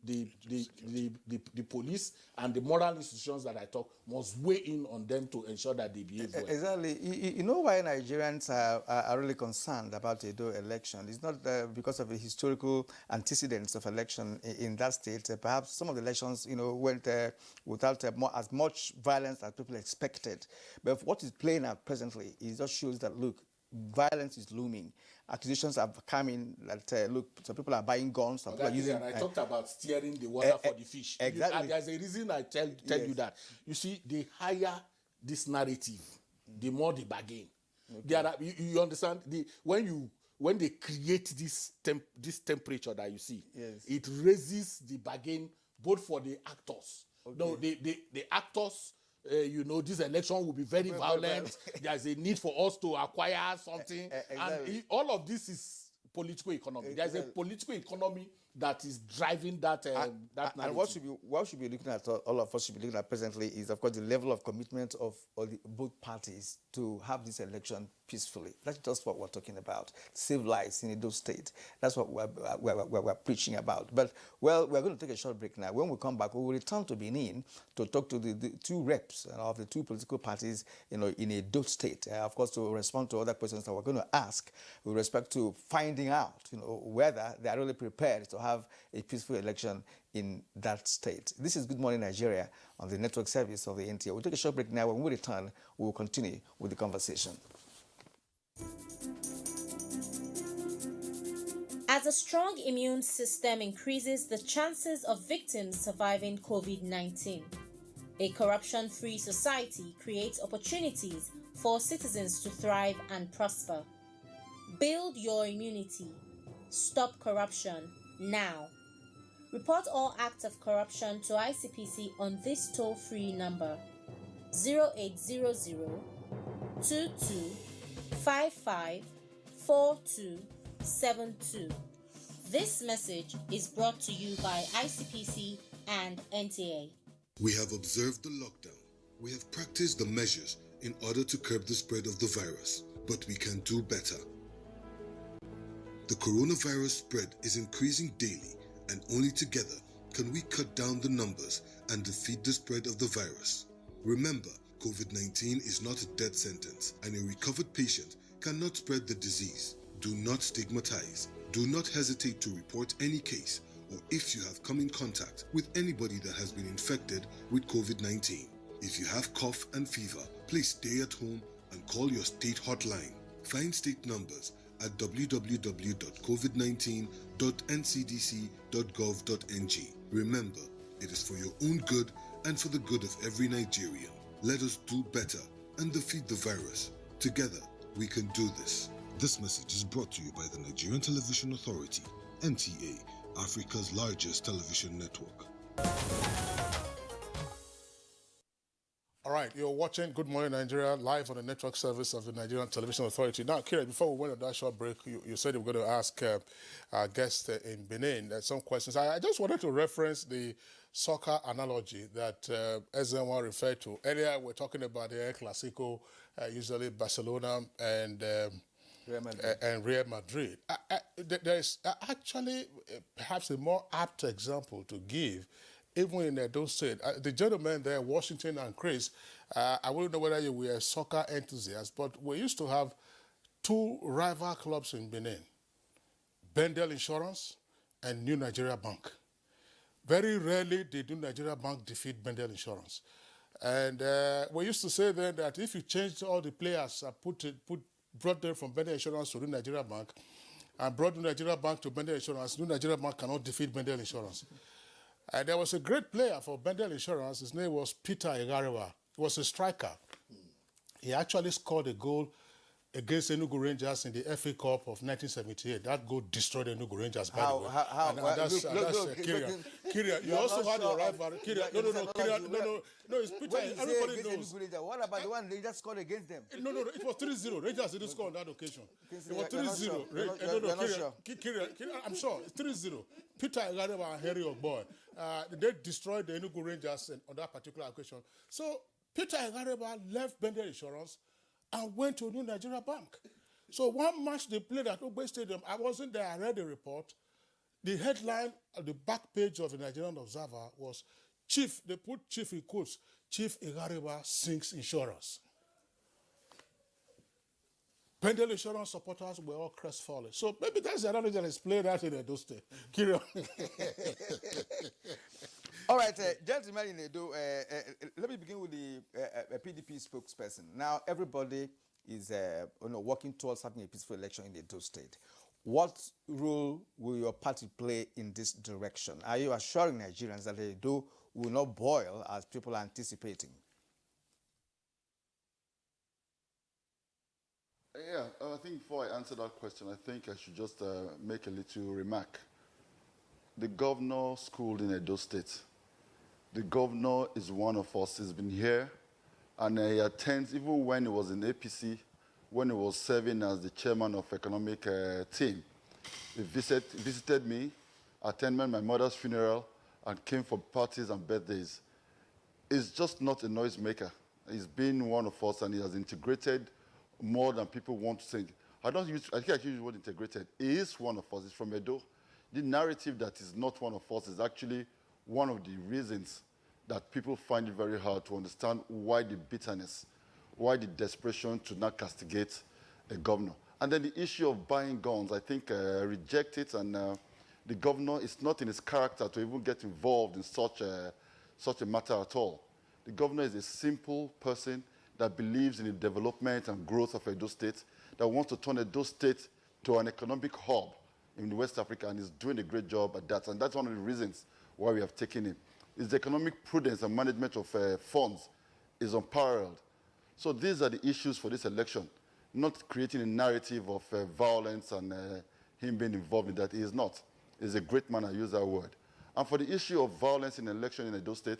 police and the moral institutions that I talk, must weigh in on them to ensure that they behave well. Exactly. You know why Nigerians are really concerned about the Edo election? It's not because of the historical antecedents of election in that state. Perhaps some of the elections, went without as much violence as people expected. But what is playing out presently, it just shows that, look, violence is looming. Accusations are coming that, look, some people are buying guns, some people are using... And I talked about steering the water for the fish. Exactly. There's a reason I tell you that. You see, the higher this narrative, the more they bargain. Okay. You understand? When they create this temperature that you see, yes, it raises the bargain both for the actors. Okay. No, the actors... this election will be very violent. There's a need for us to acquire something. Exactly. And all of this is political economy. There's a political economy that is driving that narrative. And what should be looking at, all of us should be looking at presently, is, of course, the level of commitment of both parties to have this election peacefully. That's just what we're talking about. Civilized in Edo State. That's what we're preaching about. But, well, we're going to take a short break now. When we come back, we will return to Benin to talk to the two reps of the two political parties, in Edo State. Of course, to respond to other questions that we're going to ask with respect to finding out, whether they are really prepared to have a peaceful election in that state. This is Good Morning Nigeria on the network service of the NTA. We'll take a short break now. When we return, we will continue with the conversation. As a strong immune system increases the chances of victims surviving COVID-19, a corruption-free society creates opportunities for citizens to thrive and prosper. Build your immunity. Stop corruption now. Report all acts of corruption to ICPC on this toll-free number 0800 22 55 4272. This message is brought to you by ICPC and NTA. We have observed the lockdown. We have practiced the measures in order to curb the spread of the virus, but we can do better. The coronavirus spread is increasing daily, and only together can we cut down the numbers and defeat the spread of the virus. Remember, COVID-19 is not a death sentence, and a recovered patient cannot spread the disease. Do not stigmatize. Do not hesitate to report any case, or if you have come in contact with anybody that has been infected with COVID-19. If you have cough and fever, please stay at home and call your state hotline. Find state numbers at www.covid19.ncdc.gov.ng. Remember, it is for your own good and for the good of every Nigerian. Let us do better and defeat the virus. Together, we can do this. This message is brought to you by the Nigerian Television Authority, NTA, Africa's largest television network. All right, you're watching Good Morning Nigeria live on the network service of the Nigerian Television Authority. Now, Kira, before we went on that short break, you said you were going to ask our guest in Benin some questions. I just wanted to reference the soccer analogy that SN1 referred to. Earlier, we're talking about the El Clasico, usually Barcelona and Real Madrid. There is actually perhaps a more apt example to give, even in Edo State. The gentleman there, Washington and Chris, I wouldn't know whether you were a soccer enthusiast, but we used to have two rival clubs in Benin, Bendel Insurance and New Nigeria Bank. Very rarely did New Nigeria Bank defeat Bendel Insurance. And we used to say then that if you changed all the players, brought them from Bendel Insurance to New Nigeria Bank, and brought New Nigeria Bank to Bendel Insurance, New Nigeria Bank cannot defeat Bendel Insurance. And there was a great player for Bendel Insurance. His name was Peter Igarewa. He was a striker. He actually scored a goal against Enugu Rangers in the FA Cup of 1978. That goal destroyed Enugu Rangers, by the way. That's Kyria. You also had your rival. Kyria. No, it's Peter. Everybody knows. What about the one they just scored against them? No, it was 3-0. Rangers didn't score on that occasion. It was 3-0. Kyria, I'm sure. It's 3-0. Peter Igarewa and Harry Ogboy. They destroyed the Enugu Rangers on that particular occasion. So Peter Igarewa left Bendel Insurance and went to New Nigeria Bank. So one match they played at Ogbe Stadium, I wasn't there, I read the report. The headline at the back page of the Nigerian Observer was, Chief, they put Chief in quotes, Chief Igarewa sinks insurance. Bendel Insurance supporters were all crestfallen. So maybe that's the analogy that is played out in Edo State. Carry on. All right, gentlemen in Edo, let me begin with the PDP spokesperson. Now, everybody is working towards having a peaceful election in the Edo State. What role will your party play in this direction? Are you assuring Nigerians that Edo will not boil as people are anticipating? Yeah, I think before I answer that question, I think I should just make a little remark. The governor schooled in Edo State. The governor is one of us. He's been here, and he attends, even when he was in APC, when he was serving as the chairman of economic team. He visited me, attended my mother's funeral, and came for parties and birthdays. He's just not a noisemaker. He's been one of us, and he has integrated more than people want to say. I think I use the word integrated. He is one of us. He's from Edo. The narrative that is not one of us is actually one of the reasons that people find it very hard to understand why the bitterness, why the desperation to not castigate a governor. And then the issue of buying guns, I think reject it, and the governor is not in his character to even get involved in such a matter at all. The governor is a simple person that believes in the development and growth of Edo State, that wants to turn Edo State to an economic hub in West Africa, and is doing a great job at that. And that's one of the reasons why we have taken him. Is the economic prudence and management of funds is unparalleled. So these are the issues for this election, not creating a narrative of violence and him being involved in that. He is not. He's a great man, I use that word. And for the issue of violence in election in Edo State,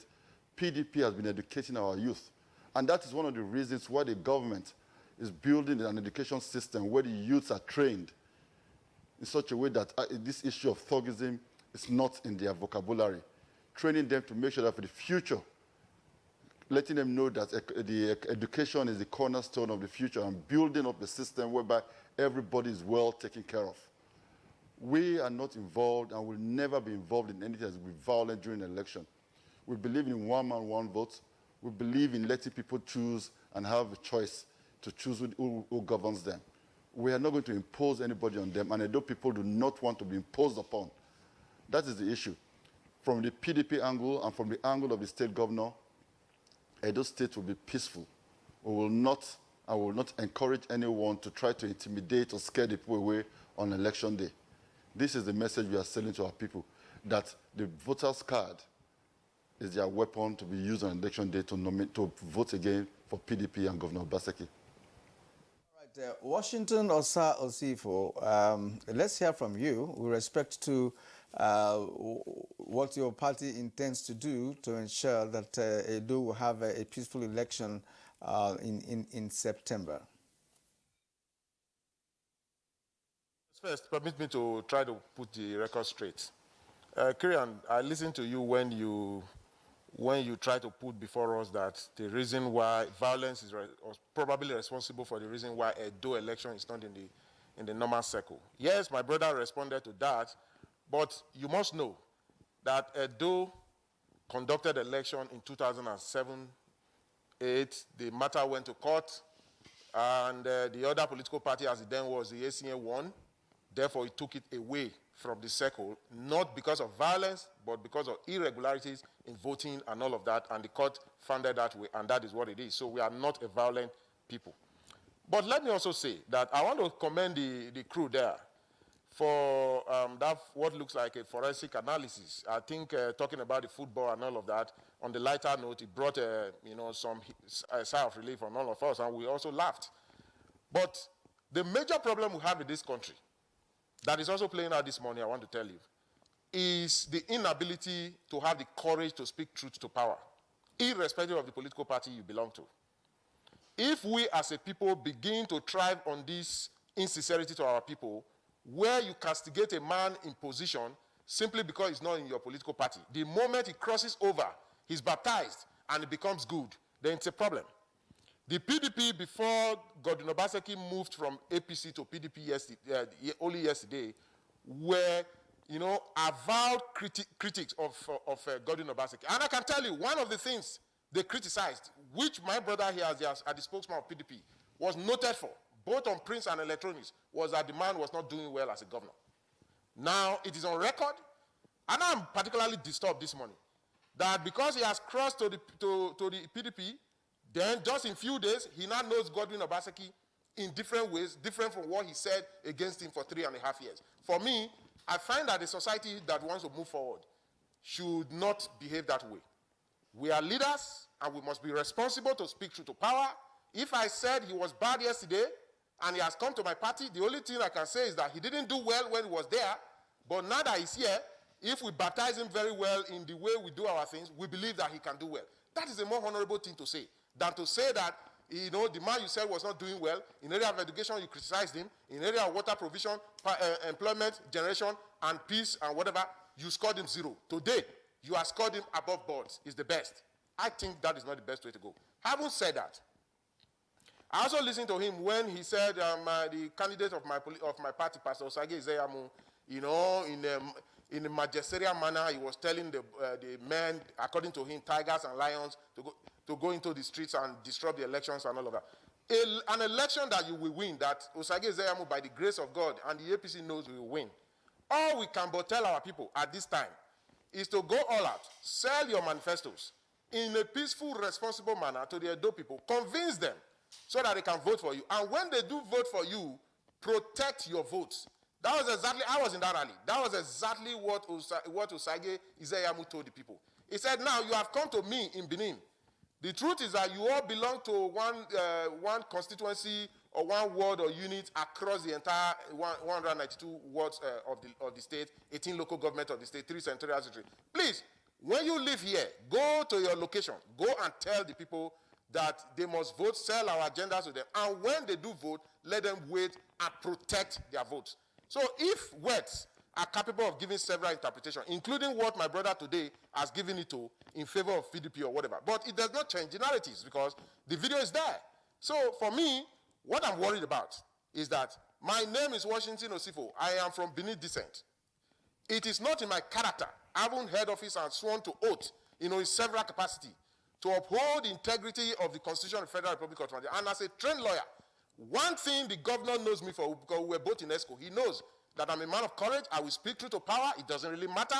PDP has been educating our youth. And that is one of the reasons why the government is building an education system where the youths are trained in such a way that this issue of thuggism is not in their vocabulary. Training them to make sure that for the future, letting them know that the education is the cornerstone of the future, and building up a system whereby everybody is well taken care of. We are not involved and will never be involved in anything that will be violent during an election. We believe in one man, one vote. We believe in letting people choose and have a choice to choose who governs them. We are not going to impose anybody on them, and Edo people do not want to be imposed upon. That is the issue. From the PDP angle and from the angle of the state governor, Edo State will be peaceful. I will not encourage anyone to try to intimidate or scare the people away on election day. This is the message we are selling to our people, that the voter's card is their weapon to be used on election day to vote again for PDP and Governor Obaseki. Washington Osa Osifo, let's hear from you with respect to what your party intends to do to ensure that Edo will have a peaceful election in September. First, permit me to try to put the record straight. Kirian, I listened to you when you try to put before us that the reason why violence was probably responsible for the reason why Edo election is not in the normal circle. Yes, my brother responded to that, but you must know that Edo conducted election in 2007, 2008. The matter went to court, and the other political party, as it then was, the ACN, won. Therefore, it took it away from the circle, not because of violence, but because of irregularities in voting and all of that, and the court found it that way, and that is what it is. So we are not a violent people. But let me also say that I want to commend the crew there for that what looks like a forensic analysis. I think talking about the football and all of that, on the lighter note, it brought some sigh of relief on all of us, and we also laughed. But the major problem we have in this country, that is also playing out this morning, I want to tell you, is the inability to have the courage to speak truth to power, irrespective of the political party you belong to. If we as a people begin to thrive on this insincerity to our people, where you castigate a man in position simply because he's not in your political party, the moment he crosses over, he's baptized, and it becomes good, then it's a problem. The PDP, before Godwin Obaseki moved from APC to PDP only yesterday, were, avowed critics of Godwin Obaseki. And I can tell you, one of the things they criticized, which my brother here as the spokesman of PDP was noted for, both on prints and electronics, was that the man was not doing well as a governor. Now, it is on record, and I'm particularly disturbed this morning, that because he has crossed to the PDP, then just in a few days, he now knows Godwin Obaseki in different ways, different from what he said against him for 3.5 years. For me, I find that a society that wants to move forward should not behave that way. We are leaders, and we must be responsible to speak truth to power. If I said he was bad yesterday, and he has come to my party, the only thing I can say is that he didn't do well when he was there, but now that he's here, if we baptize him very well in the way we do our things, we believe that he can do well. That is a more honorable thing to say than to say that, the man you said was not doing well. In area of education, you criticized him. In area of water provision, employment, generation, and peace, and whatever, you scored him 0. Today, you have scored him above board. Is the best. I think that is not the best way to go. Having said that, I also listened to him when he said the candidate of my party, Pastor Osage Izeyamu, in a magisterial manner, he was telling the men, according to him, tigers and lions, to go into the streets and disrupt the elections and all of that. An election that you will win, that Osage Izeyamu, by the grace of God, and the APC knows we will win. All we can but tell our people at this time is to go all out, sell your manifestos in a peaceful, responsible manner to the Edo people, convince them so that they can vote for you. And when they do vote for you, protect your votes. That was exactly, I was in that rally. That was exactly what Osage Izeyamu told the people. He said, now you have come to me in Benin. The truth is that you all belong to one constituency or one ward or unit across the entire 192 wards of the state, 18 local government of the state, 3 senatorial districts. Please, when you live here, go to your location. Go and tell the people that they must vote, sell our agendas to them. And when they do vote, let them wait and protect their votes. So if words are capable of giving several interpretations, including what my brother today has given it to in favor of PDP or whatever, but it does not change the narratives because the video is there. So for me, what I'm worried about is that my name is Washington Osifo. I am from Benin descent. It is not in my character, having head office and sworn to oath, in several capacity, to uphold the integrity of the Constitution of the Federal Republic of Nigeria. And as a trained lawyer, one thing the governor knows me for, because we were both in ESCO, he knows that I'm a man of courage. I will speak truth to power. It doesn't really matter.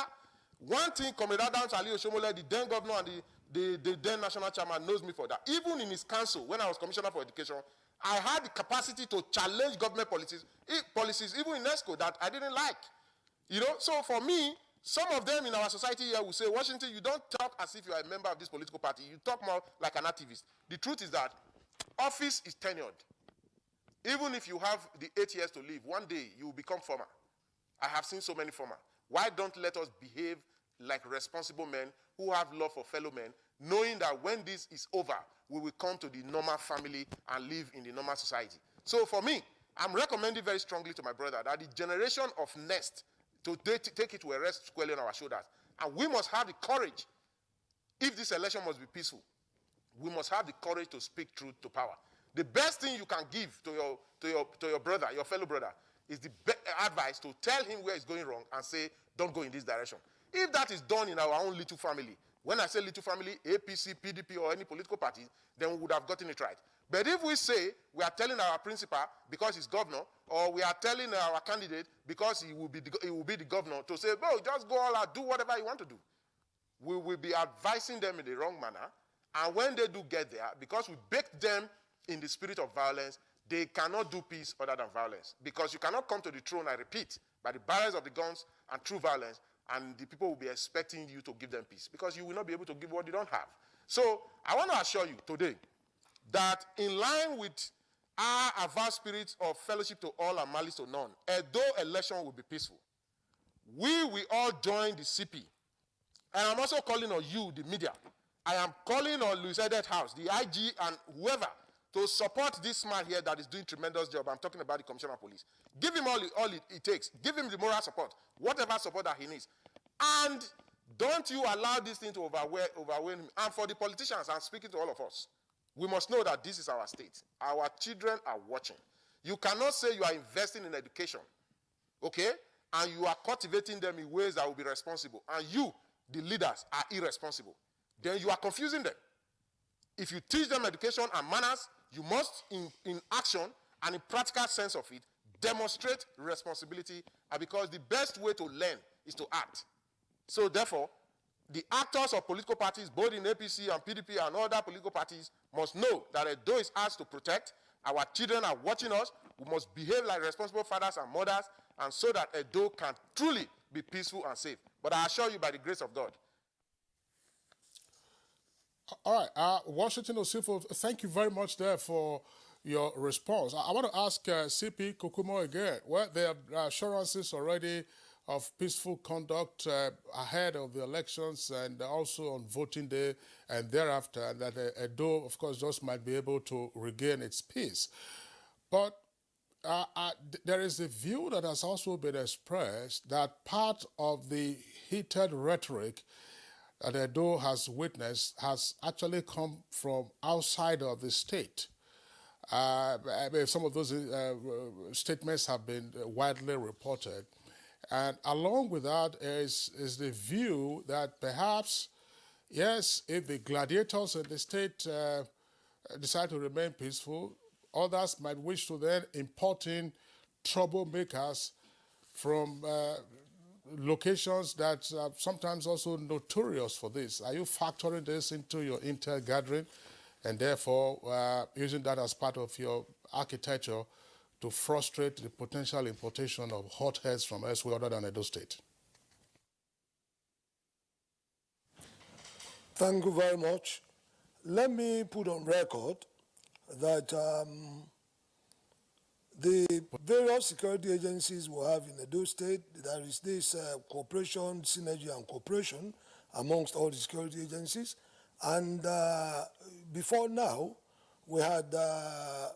One thing, Comrade Adams Ali Oshomole, the then governor and the then national chairman, knows me for that. Even in his council, when I was commissioner for education, I had the capacity to challenge government policies, even in ESCO, that I didn't like. So for me, some of them in our society here will say, Washington, you don't talk as if you are a member of this political party. You talk more like an activist. The truth is that office is tenured. Even if you have the 8 years to live, one day you will become former. I have seen so many former. Why don't let us behave like responsible men who have love for fellow men, knowing that when this is over, we will come to the normal family and live in the normal society. So for me, I'm recommending very strongly to my brother that the generation of next, to take it to a rest squarely on our shoulders. And we must have the courage, if this election must be peaceful, we must have the courage to speak truth to power. The best thing you can give to your brother, your fellow brother, is the advice to tell him where he's going wrong and say, don't go in this direction. If that is done in our own little family, when I say little family, APC, PDP, or any political party, then we would have gotten it right. But if we say we are telling our principal because he's governor, or we are telling our candidate because he will be the governor to say, oh, just go all out, do whatever you want to do, we will be advising them in the wrong manner. And when they do get there, because we baked them in the spirit of violence, they cannot do peace other than violence. Because you cannot come to the throne, I repeat, by the barrels of the guns and through violence, and the people will be expecting you to give them peace, because you will not be able to give what you don't have. So I want to assure you today that in line with our avowed spirit of fellowship to all and malice to none, although election will be peaceful, we will all join the CP. And I'm also calling on you, the media. I am calling on Louis Edet House, the IG, and whoever to support this man here that is doing tremendous job. I'm talking about the Commissioner of Police. Give him all it takes. Give him the moral support, whatever support that he needs. And don't you allow this thing to overwhelm him. And for the politicians, I'm speaking to all of us, we must know that this is our state. Our children are watching. You cannot say you are investing in education, okay, and you are cultivating them in ways that will be responsible, and you, the leaders, are irresponsible. Then you are confusing them. If you teach them education and manners, you must, in action and in practical sense of it, demonstrate responsibility, and because the best way to learn is to act. So therefore, the actors of political parties, both in APC and PDP and other political parties, must know that although it's ours to protect, our children are watching us, we must behave like responsible fathers and mothers, and so that Edo can truly be peaceful and safe. But I assure you, by the grace of God. All right, Washington Osifo, thank you very much there for your response. I want to ask CP Kokumo again. Well, there are assurances already of peaceful conduct ahead of the elections and also on voting day and thereafter, and that Edo, of course, just might be able to regain its peace. But there is a view that has also been expressed that part of the heated rhetoric that Edo has witnessed has actually come from outside of the state. I mean, some of those statements have been widely reported. And along with that is the view that perhaps, yes, if the gladiators in the state decide to remain peaceful, others might wish to then import in troublemakers from locations that are sometimes also notorious for this. Are you factoring this into your intel gathering and therefore using that as part of your architecture to frustrate the potential importation of hotheads from elsewhere other than Edo State? Thank you very much. Let me put on record that the various security agencies we have in Edo State, there is this cooperation, synergy and cooperation amongst all the security agencies. And before now, we had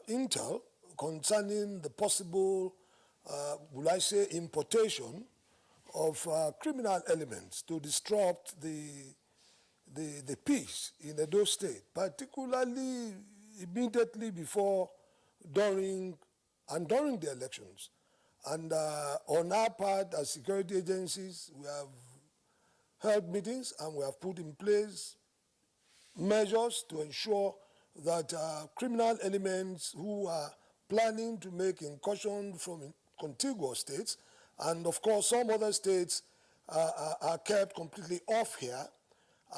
intel concerning the possible, will I say, importation of criminal elements to disrupt the peace in Edo State, particularly immediately before, during the elections. And on our part, as security agencies, we have held meetings and we have put in place measures to ensure that criminal elements who are planning to make incursion from contiguous states, and of course some other states are kept completely off here,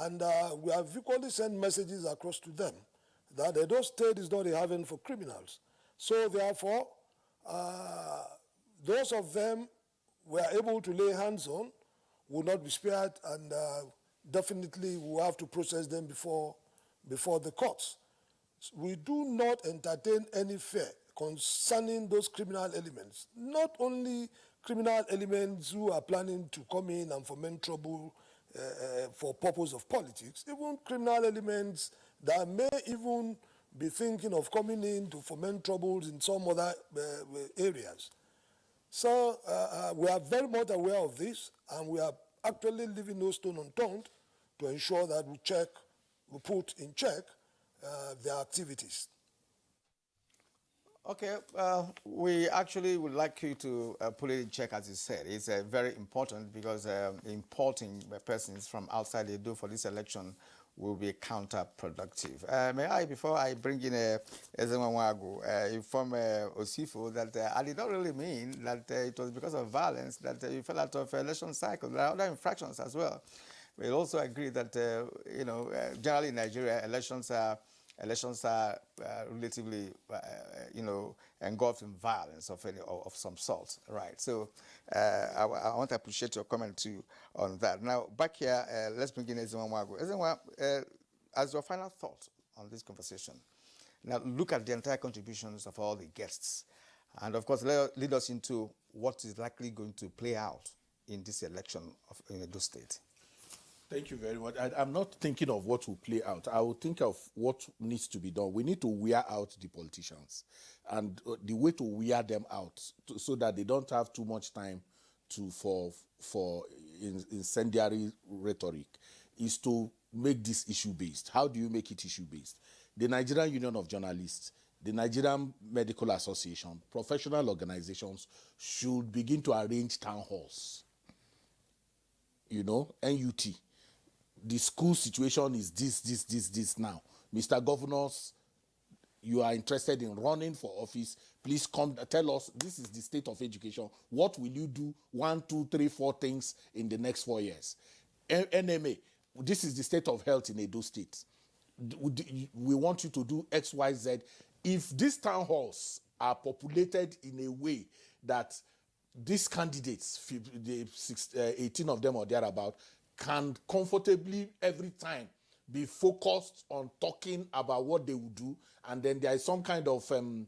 and we have equally sent messages across to them that Edo State is not a haven for criminals. So therefore, those of them we are able to lay hands on will not be spared, and definitely we will have to process them before the courts. We do not entertain any fear concerning those criminal elements, not only criminal elements who are planning to come in and foment trouble for purpose of politics, even criminal elements that may even be thinking of coming in to foment troubles in some other areas. So we are very much aware of this, and we are actually leaving no stone unturned to ensure that we put in check their activities. Okay, we actually would like you to put it in check, as you said. It's very important because importing persons from outside the door for this election will be counterproductive. May I, before I bring in Ezenwawagu, inform Osifo that I did not really mean that it was because of violence that you fell out of election cycle. There are other infractions as well. We also agree that, generally in Nigeria, elections are relatively, engulfed in violence of some sort, right? So I want to appreciate your comment too on that. Now, back here, let's bring in Ezenwa Mwago. Ezenwa, as your final thought on this conversation, now look at the entire contributions of all the guests, and of course, lead us into what is likely going to play out in this election in Edo State. Thank you very much. I'm not thinking of what will play out. I will think of what needs to be done. We need to wear out the politicians. And the way to wear them out so that they don't have too much time for incendiary rhetoric is to make this issue-based. How do you make it issue-based? The Nigerian Union of Journalists, the Nigerian Medical Association, professional organizations should begin to arrange town halls. NUT. The school situation is this now. Mr. Governors, you are interested in running for office, please come tell us, this is the state of education. What will you do? 1, 2, 3, 4 things in the next 4 years. NMA, this is the state of health in Edo State. We want you to do X, Y, Z. If these town halls are populated in a way that these candidates, 18 of them or thereabout, can comfortably every time be focused on talking about what they will do, and then there is some kind of follow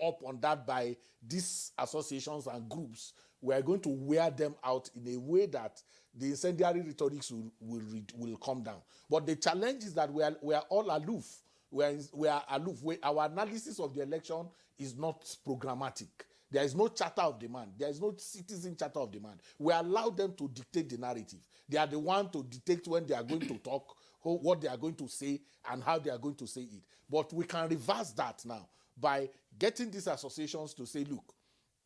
up on that by these associations and groups. We are going to wear them out in a way that the incendiary rhetorics will come down. But the challenge is that we are all aloof. We are aloof. Our analysis of the election is not programmatic. There is no charter of demand. There is no citizen charter of demand. We allow them to dictate the narrative. They are the one to dictate when they are going to talk, what they are going to say, and how they are going to say it. But we can reverse that now by getting these associations to say, look,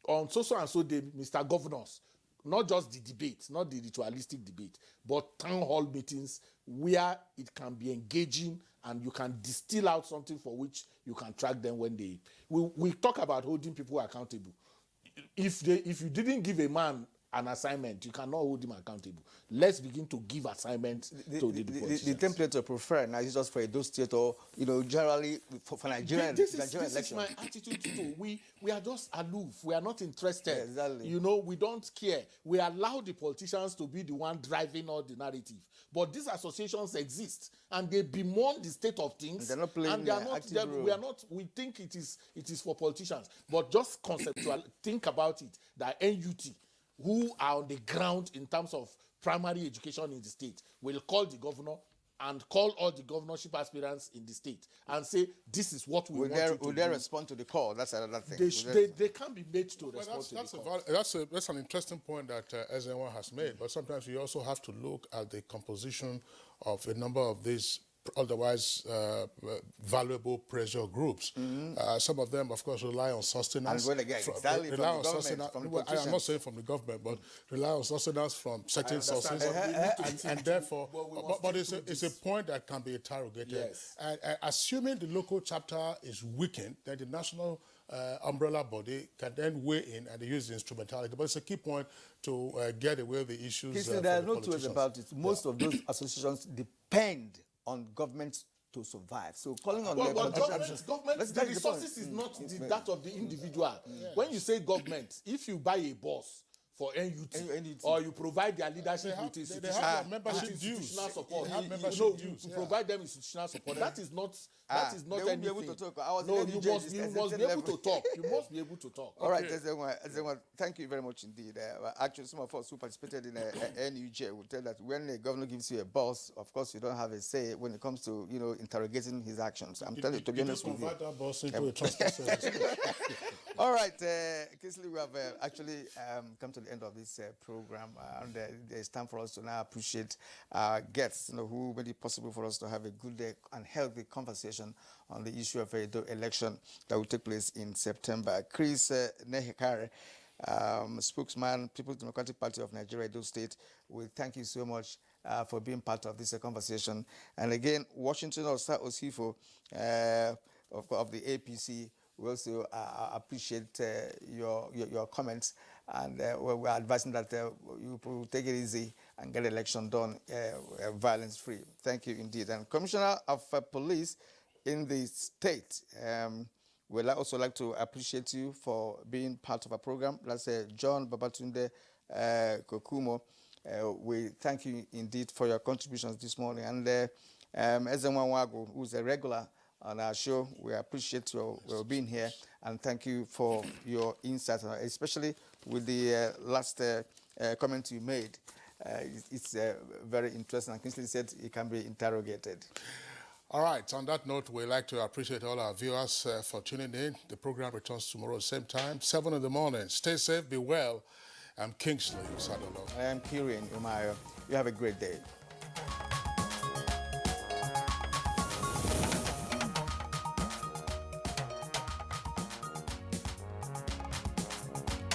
on so and so day, Mr. Governors, not just the debate, not the ritualistic debate, but town hall meetings where it can be engaging and you can distill out something for which you can track them when they... We talk about holding people accountable. If you didn't give a man an assignment, you cannot hold him accountable. Let's begin to give assignments to the politicians. The template to prefer now is just for Edo State or, generally for Nigerian This election. is my attitude too. We are just aloof. We are not interested. Yeah, exactly. We don't care. We allow the politicians to be the one driving all the narrative. But these associations exist and they bemoan the state of things. And they're not playing active role. We are not. We think it is for politicians. But just conceptual. Think about it. That NUT, who are on the ground in terms of primary education in the state, will call the governor and call all the governorship aspirants in the state and say, this is what we want you to do. Will they respond to the call? That's another thing. They can't be made to respond to the call. That's an interesting point that Ezenwa has made, but sometimes you also have to look at the composition of a number of these otherwise valuable pressure groups. Some of them, of course, rely on sustenance. And again, exactly from the government, from the I'm not saying from the government, but rely on sustenance from certain sources. And therefore, but it's a point that can be interrogated. Yes. And assuming the local chapter is weakened, then the national umbrella body can then weigh in and use the instrumentality. But it's a key point to get away with the issues. There are no two ways about it. Most of those associations depend on government to survive. So calling on government, the resources is not that of the individual. Yes. When you say government, if you buy a bus for NUT, NUT. or you provide their leadership with they have membership institutional dues. support. They have membership No, dues, you yeah. provide them institutional support. That is not They anything. won't be able to talk. I was No, in you NUJ, must it's be able level. to talk. You must be able to talk. All right, Ezenwa, thank you very much indeed. Actually, some of us who participated in NUJ will tell that when the governor gives you a boss, of course, you don't have a say when it comes to interrogating his actions. I'm telling you, to be honest with you. Convert that boss into a trusted service. All right, Kingsley, we have actually come to the end of this program, and it's time for us to now appreciate our guests, who made it possible for us to have a good and healthy conversation on the issue of the election that will take place in September. Chris Nehekare, spokesman, People's Democratic Party of Nigeria, Edo State, we thank you so much for being part of this conversation. And again, Washington Osa Osifo of the APC, we also appreciate your comments, and we're advising that you will take it easy and get the election done violence-free. Thank you indeed. And Commissioner of Police in the state, we'd also like to appreciate you for being part of our program. That's John Babatunde Kokumo. We thank you indeed for your contributions this morning. And Ezenwa Wago, who's a regular on our show, we appreciate your being here, and thank you for your insights, especially with the last comment you made. It's very interesting, and Kingsley said it can be interrogated. All right, on that note, we'd like to appreciate all our viewers for tuning in. The program returns tomorrow, same time, 7 in the morning. Stay safe, be well. I'm Kingsley Usadolo. I am Kirian Umayo. You have a great day.